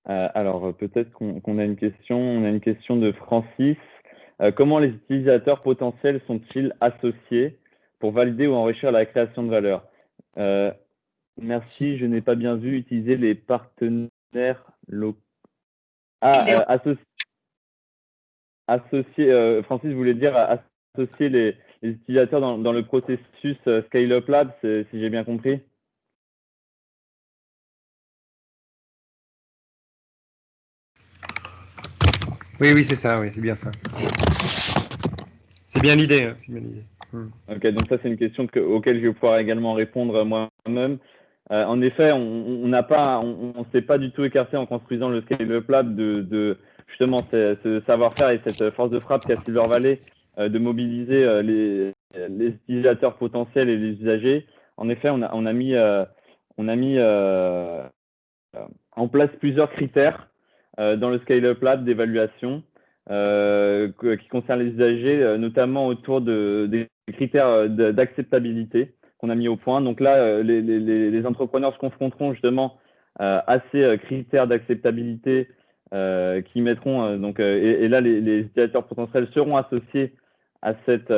Alors peut-être qu'on a une question. On a une question de Francis. comment les utilisateurs potentiels sont-ils associés pour valider ou enrichir la création de valeur? Merci, je n'ai pas bien vu utiliser les partenaires locaux. Francis voulait dire associer les utilisateurs dans le processus Scale-up Lab, si j'ai bien compris. Oui, c'est ça, oui, c'est bien ça. C'est bien l'idée. Hein, Ok, donc ça c'est une question auquel je vais pouvoir également répondre moi-même. En effet, on s'est pas du tout écarté en construisant le Scale-up Lab de justement ce savoir-faire et cette force de frappe qu'a Silver Valley de mobiliser les utilisateurs potentiels et les usagers. En effet, on a mis en place plusieurs critères dans le Scale-up Lab d'évaluation qui concernent les usagers, notamment autour des critères d'acceptabilité qu'on a mis au point. Donc là, les entrepreneurs se confronteront justement à ces critères d'acceptabilité qui mettront et là les utilisateurs potentiels seront associés à cette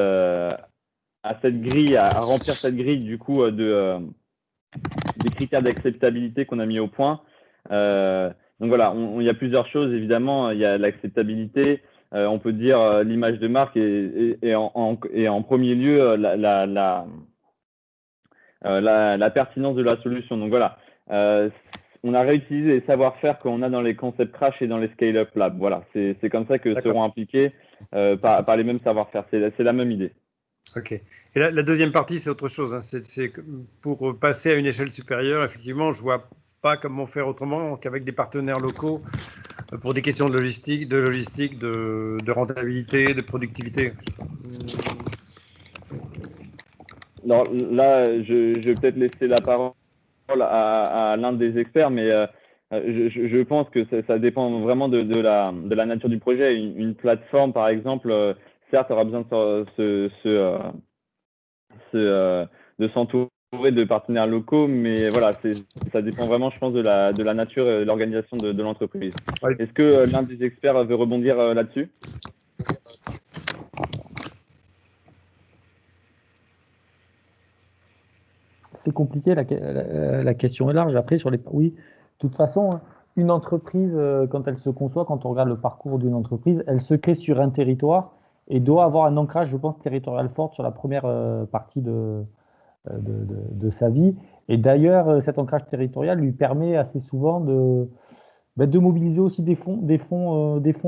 grille, à remplir cette grille du coup des critères d'acceptabilité qu'on a mis au point. Donc voilà, il y a plusieurs choses évidemment. Il y a l'acceptabilité, on peut dire l'image de marque et en premier lieu la pertinence de la solution. Donc voilà, on a réutilisé les savoir-faire qu'on a dans les concept crash et dans les scale-up labs. Voilà, c'est comme ça que seront impliqués par les mêmes savoir-faire. C'est la même idée. Ok. Et la deuxième partie, c'est autre chose. Hein. C'est pour passer à une échelle supérieure, effectivement, je vois pas comment faire autrement qu'avec des partenaires locaux pour des questions de logistique, de rentabilité, de productivité. Alors là, je vais peut-être laisser la parole à l'un des experts, mais je pense que ça dépend vraiment de la nature du projet. Une plateforme, par exemple, certes, aura besoin de s'entourer de partenaires locaux, mais voilà, ça dépend vraiment, je pense, de la nature et de l'organisation de l'entreprise. Ouais. Est-ce que l'un des experts veut rebondir là-dessus? C'est compliqué, la question est large. Après, oui, de toute façon, une entreprise, quand elle se conçoit, quand on regarde le parcours d'une entreprise, elle se crée sur un territoire et doit avoir un ancrage, je pense, territorial fort sur la première partie de sa vie. Et d'ailleurs, cet ancrage territorial lui permet assez souvent de mobiliser aussi des fonds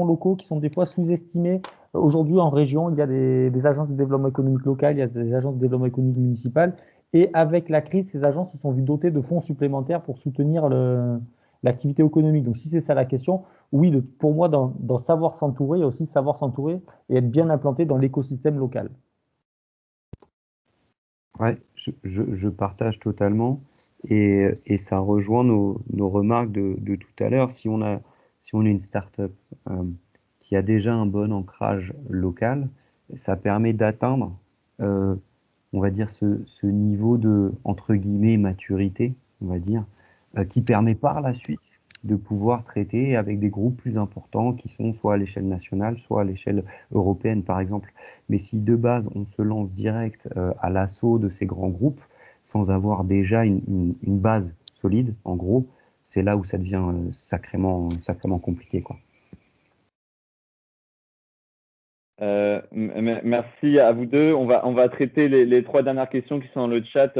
locaux qui sont des fois sous-estimés. Aujourd'hui, en région, il y a des agences de développement économique local, il y a des agences de développement économique municipal. Et avec la crise, ces agences se sont vues dotées de fonds supplémentaires pour soutenir l'activité économique. Donc, si c'est ça la question, oui, pour moi, dans savoir s'entourer, il y a aussi savoir s'entourer et être bien implanté dans l'écosystème local. Ouais, je partage totalement et ça rejoint nos remarques de tout à l'heure. Si on est une start-up qui a déjà un bon ancrage local, ça permet d'atteindre, on va dire, ce niveau de, entre guillemets, maturité, on va dire, qui permet par la suite de pouvoir traiter avec des groupes plus importants qui sont soit à l'échelle nationale, soit à l'échelle européenne, par exemple. Mais si de base, on se lance direct à l'assaut de ces grands groupes, sans avoir déjà une base solide, en gros, c'est là où ça devient sacrément compliqué, quoi. Merci à vous deux. On va traiter les 3 dernières questions qui sont dans le chat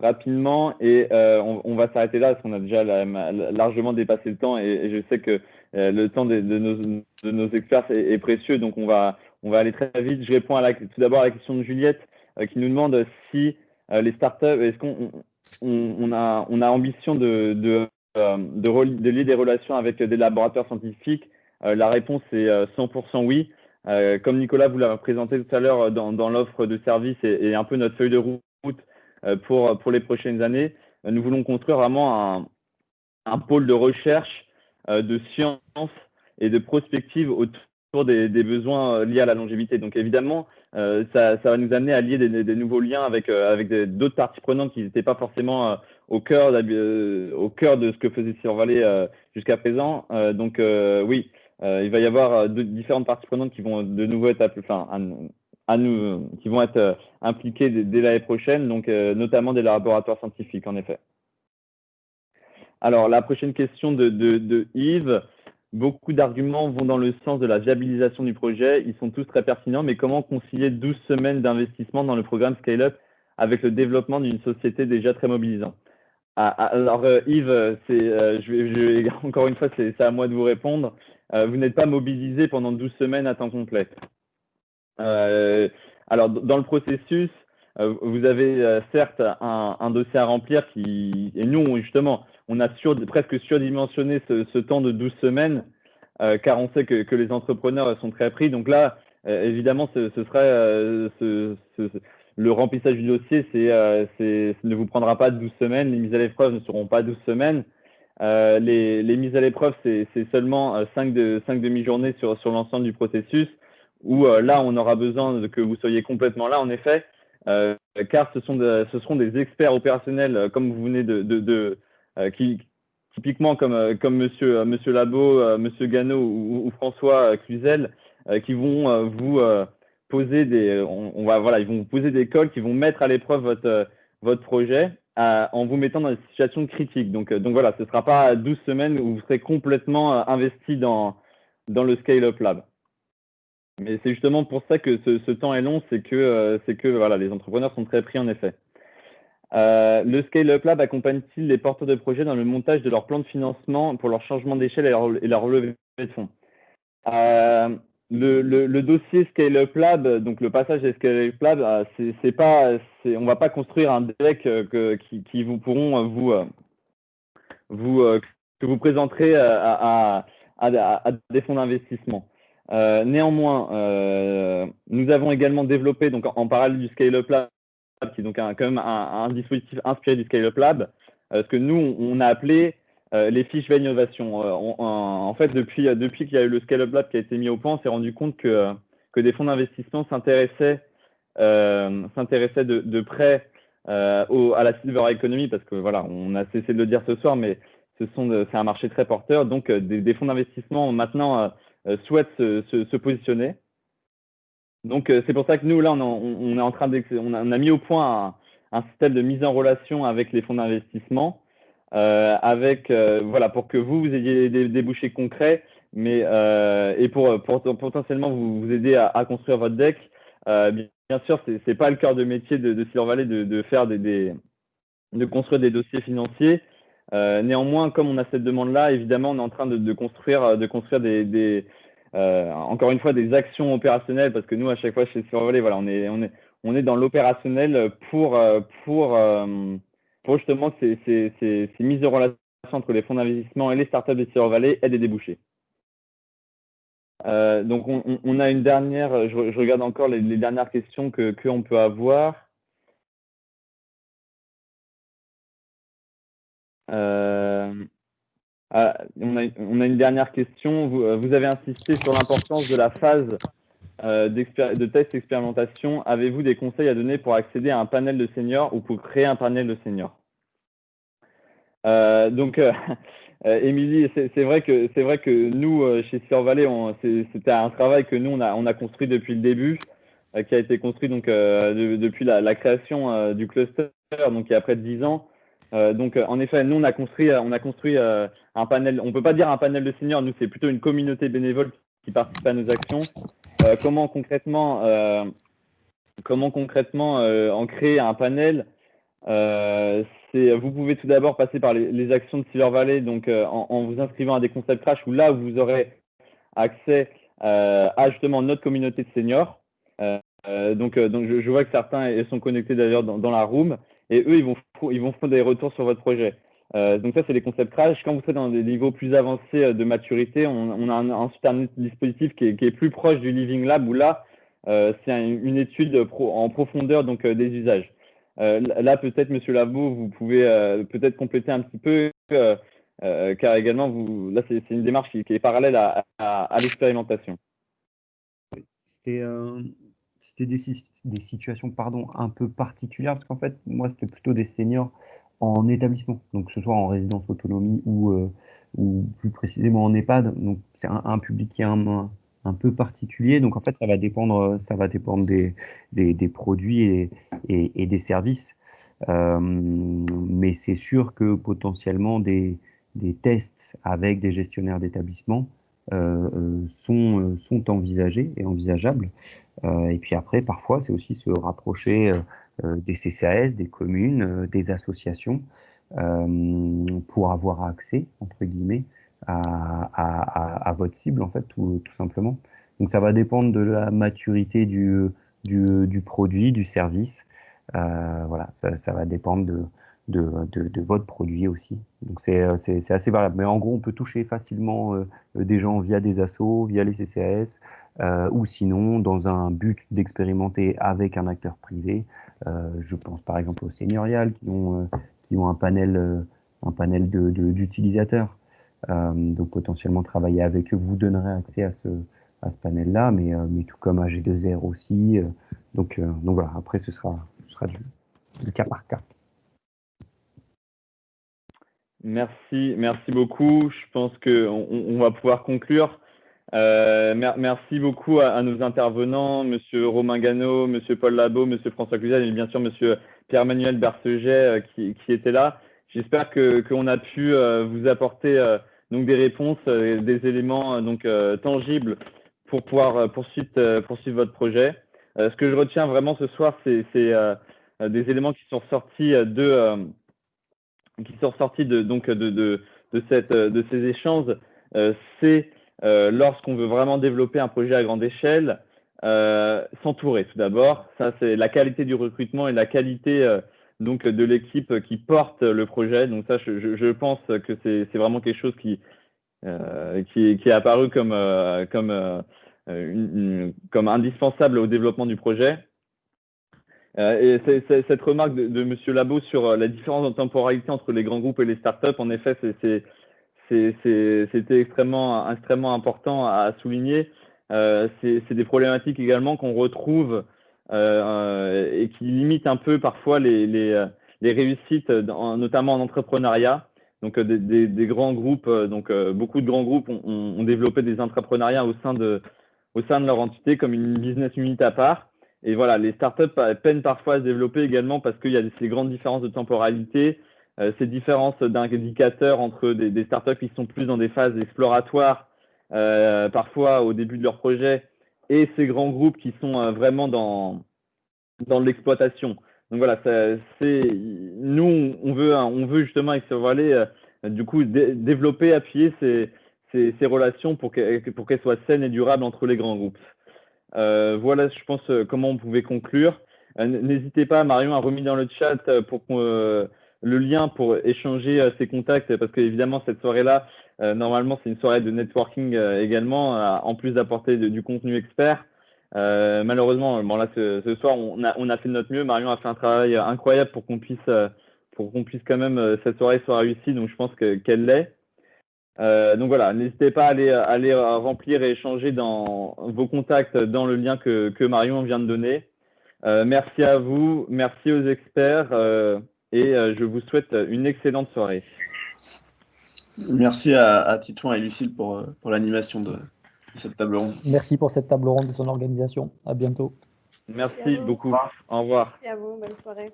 rapidement et on va s'arrêter là parce qu'on a déjà largement dépassé le temps et je sais que le temps de nos experts est précieux, donc on va aller très vite. Je réponds tout d'abord à la question de Juliette qui nous demande si les startups, est-ce qu'on a ambition de lier des relations avec des laboratoires scientifiques. La réponse est 100% oui. Comme Nicolas vous l'a présenté tout à l'heure dans l'offre de service et un peu notre feuille de route pour les prochaines années, nous voulons construire vraiment un pôle de recherche, de science et de prospective autour des besoins liés à la longévité. Donc évidemment, ça va nous amener à lier des nouveaux liens avec d'autres parties prenantes qui n'étaient pas forcément au cœur de ce que faisait Silver Valley jusqu'à présent. Donc oui. il va y avoir différentes parties prenantes qui vont de nouveau être qui vont être impliquées dès l'année prochaine, donc notamment des laboratoires scientifiques, en effet. Alors, la prochaine question de Yves. Beaucoup d'arguments vont dans le sens de la viabilisation du projet. Ils sont tous très pertinents, mais comment concilier 12 semaines d'investissement dans le programme Scale-up avec le développement d'une société déjà très mobilisante? Alors, Yves, encore une fois, c'est à moi de vous répondre. Vous n'êtes pas mobilisé pendant 12 semaines à temps complet. Alors, dans le processus, vous avez certes un dossier à remplir et nous, justement, on a presque surdimensionné ce temps de 12 semaines, car on sait que les entrepreneurs sont très pris. Donc là, évidemment, ce serait le remplissage du dossier, ne vous prendra pas 12 semaines. Les mises à l'épreuve ne seront pas 12 semaines. Les mises à l'épreuve, c'est seulement 5 demi-journées sur l'ensemble du processus, où là, on aura besoin que vous soyez complètement là, en effet, car ce seront des experts opérationnels, comme vous venez typiquement comme Monsieur Labo, Monsieur Gano ou François Cluzel, qui vont vous poser ils vont vous poser des cols qui vont mettre à l'épreuve votre projet en vous mettant dans des situations critiques. Donc voilà, ce ne sera pas 12 semaines où vous serez complètement investi dans le Scale-up Lab. Mais c'est justement pour ça que ce temps est long, c'est que voilà, les entrepreneurs sont très pris en effet. Le Scale-up Lab accompagne-t-il les porteurs de projets dans le montage de leur plan de financement pour leur changement d'échelle et leur relevée de fonds? Le dossier Scale-up Lab, donc le passage des Scale-up Lab, on va pas construire un deck qui vous pourront que vous présenterez à des fonds d'investissement. Néanmoins, nous avons également développé, donc en parallèle du Scale-up Lab, qui est donc quand même un dispositif inspiré du Scale-up Lab, ce que nous, on a appelé les fiches d'innovation. En fait, depuis qu'il y a eu le Scale-up Lab qui a été mis au point, on s'est rendu compte que des fonds d'investissement s'intéressaient de près à la silver economy, parce que voilà, on a cessé de le dire ce soir, mais c'est un marché très porteur. Donc, des fonds d'investissement maintenant souhaitent se positionner. Donc, c'est pour ça que nous, là, on a mis au point un système de mise en relation avec les fonds d'investissement, voilà, pour que vous ayez des débouchés concrets, mais et pour potentiellement vous aider à construire votre deck. Bien sûr, c'est pas le cœur de métier de Silver Valley de faire de construire des dossiers financiers. Néanmoins, comme on a cette demande-là, évidemment, on est en train de construire encore une fois des actions opérationnelles, parce que nous, à chaque fois chez Silver Valley, voilà, on est dans l'opérationnel pour justement que ces mises en relation entre les fonds d'investissement et les startups de Silver Valley aient des débouchés. Donc, on a une dernière, je regarde encore les dernières questions qu'on peut avoir. On a une dernière question. Vous avez insisté sur l'importance de la phase de test expérimentation. Avez-vous des conseils à donner pour accéder à un panel de seniors ou pour créer un panel de seniors? Émilie, c'est vrai que nous, chez Silver Valley, c'était un travail que nous, on a construit depuis le début, qui a été construit donc, depuis la création du cluster, donc il y a près de 10 ans. Donc, en effet, nous, on a construit un panel. On ne peut pas dire un panel de seniors. Nous, c'est plutôt une communauté bénévole qui participe à nos actions. Comment concrètement en créer un panel? Vous pouvez tout d'abord passer par les actions de Silver Valley, donc en vous inscrivant à des concept crash, où là, vous aurez accès à justement notre communauté de seniors. Donc je vois que certains sont connectés d'ailleurs dans la room, et eux, ils vont faire des retours sur votre projet. Donc ça, c'est les concept crash. Quand vous serez dans des niveaux plus avancés de maturité, on a ensuite un dispositif qui est plus proche du Living Lab, où là, c'est une étude en profondeur donc des usages. Là, peut-être, Monsieur Labo, vous pouvez peut-être compléter un petit peu, car également, là, c'est une démarche qui est parallèle à l'expérimentation. C'était des situations un peu particulières, parce qu'en fait, moi, c'était plutôt des seniors en établissement, donc que ce soit en résidence autonomie ou ou plus précisément en EHPAD. Donc, c'est un public qui est un peu particulier. Donc, en fait, ça va dépendre des produits et des services. Mais c'est sûr que potentiellement des tests avec des gestionnaires d'établissement sont envisagés et envisageables. Et puis après, parfois, c'est aussi se rapprocher des CCAS, des communes, des associations, pour avoir accès, entre guillemets, à votre cible, en fait, tout simplement. Donc ça va dépendre de la maturité du produit, du service. Voilà, ça va dépendre de votre produit aussi. Donc c'est assez variable. Mais en gros, on peut toucher facilement des gens via des assos, via les CCAS, ou sinon dans un but d'expérimenter avec un acteur privé. Je pense par exemple aux seigneuriales qui ont un panel d'utilisateurs. Donc potentiellement travailler avec eux vous donnerez accès à ce panel-là, mais tout comme à G2R aussi. Donc voilà, après ce sera du cas par cas. Merci beaucoup. Je pense qu'on va pouvoir conclure. Merci beaucoup à nos intervenants, Monsieur Romain Gano, Monsieur Paul Labo, Monsieur François Cluzel et bien sûr Monsieur Pierre-Manuel Berceget qui était là. J'espère qu'on a pu vous apporter donc des réponses, des éléments tangibles pour pouvoir poursuivre votre projet. Ce que je retiens vraiment ce soir, c'est des éléments qui sont sortis de ces échanges. C'est lorsqu'on veut vraiment développer un projet à grande échelle, s'entourer tout d'abord. Ça, c'est la qualité du recrutement et la qualité donc de l'équipe qui porte le projet. Donc ça, je pense que c'est vraiment quelque chose qui est apparu comme indispensable au développement du projet. Et cette remarque de Monsieur Labo sur la différence en temporalité entre les grands groupes et les startups, en effet, c'était extrêmement important à souligner. C'est des problématiques également qu'on retrouve et qui limitent un peu parfois les réussites, notamment en entrepreneuriat. Donc des grands groupes, beaucoup de grands groupes ont développé des entrepreneuriats au sein de leur entité comme une business unit à part. Et voilà, les startups peinent parfois à se développer également parce qu'il y a ces grandes différences de temporalité, ces différences d'indicateurs entre des startups qui sont plus dans des phases exploratoires, parfois au début de leur projet, et ces grands groupes qui sont vraiment dans l'exploitation. Donc voilà, nous, on veut justement avec Survalley, du coup, développer, appuyer ces relations pour qu'elles soient saines et durables entre les grands groupes. Voilà, je pense, comment on pouvait conclure. N'hésitez pas, Marion a remis dans le chat pour le lien pour échanger ses contacts, parce qu'évidemment, cette soirée-là, normalement, c'est une soirée de networking également, en plus d'apporter du contenu expert. Malheureusement, bon, là, ce soir, on a fait de notre mieux. Marion a fait un travail incroyable pour qu'on puisse quand même, cette soirée soit réussie, donc je pense qu'elle l'est. Donc voilà, n'hésitez pas à aller remplir et échanger dans vos contacts dans le lien que Marion vient de donner. Merci à vous, merci aux experts et je vous souhaite une excellente soirée. Merci à Titouan et Lucille pour l'animation de cette table ronde. Merci pour cette table ronde et son organisation. À bientôt. Merci beaucoup. Au revoir. Merci à vous. Bonne soirée.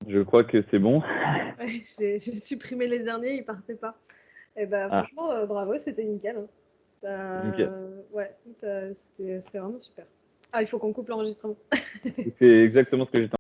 Je crois que c'est bon. Ouais, j'ai supprimé les derniers, ils partaient pas. Et bah, franchement, bravo, c'était nickel. Nickel. Ouais, c'était vraiment super. Ah, il faut qu'on coupe l'enregistrement. C'est exactement ce que j'étais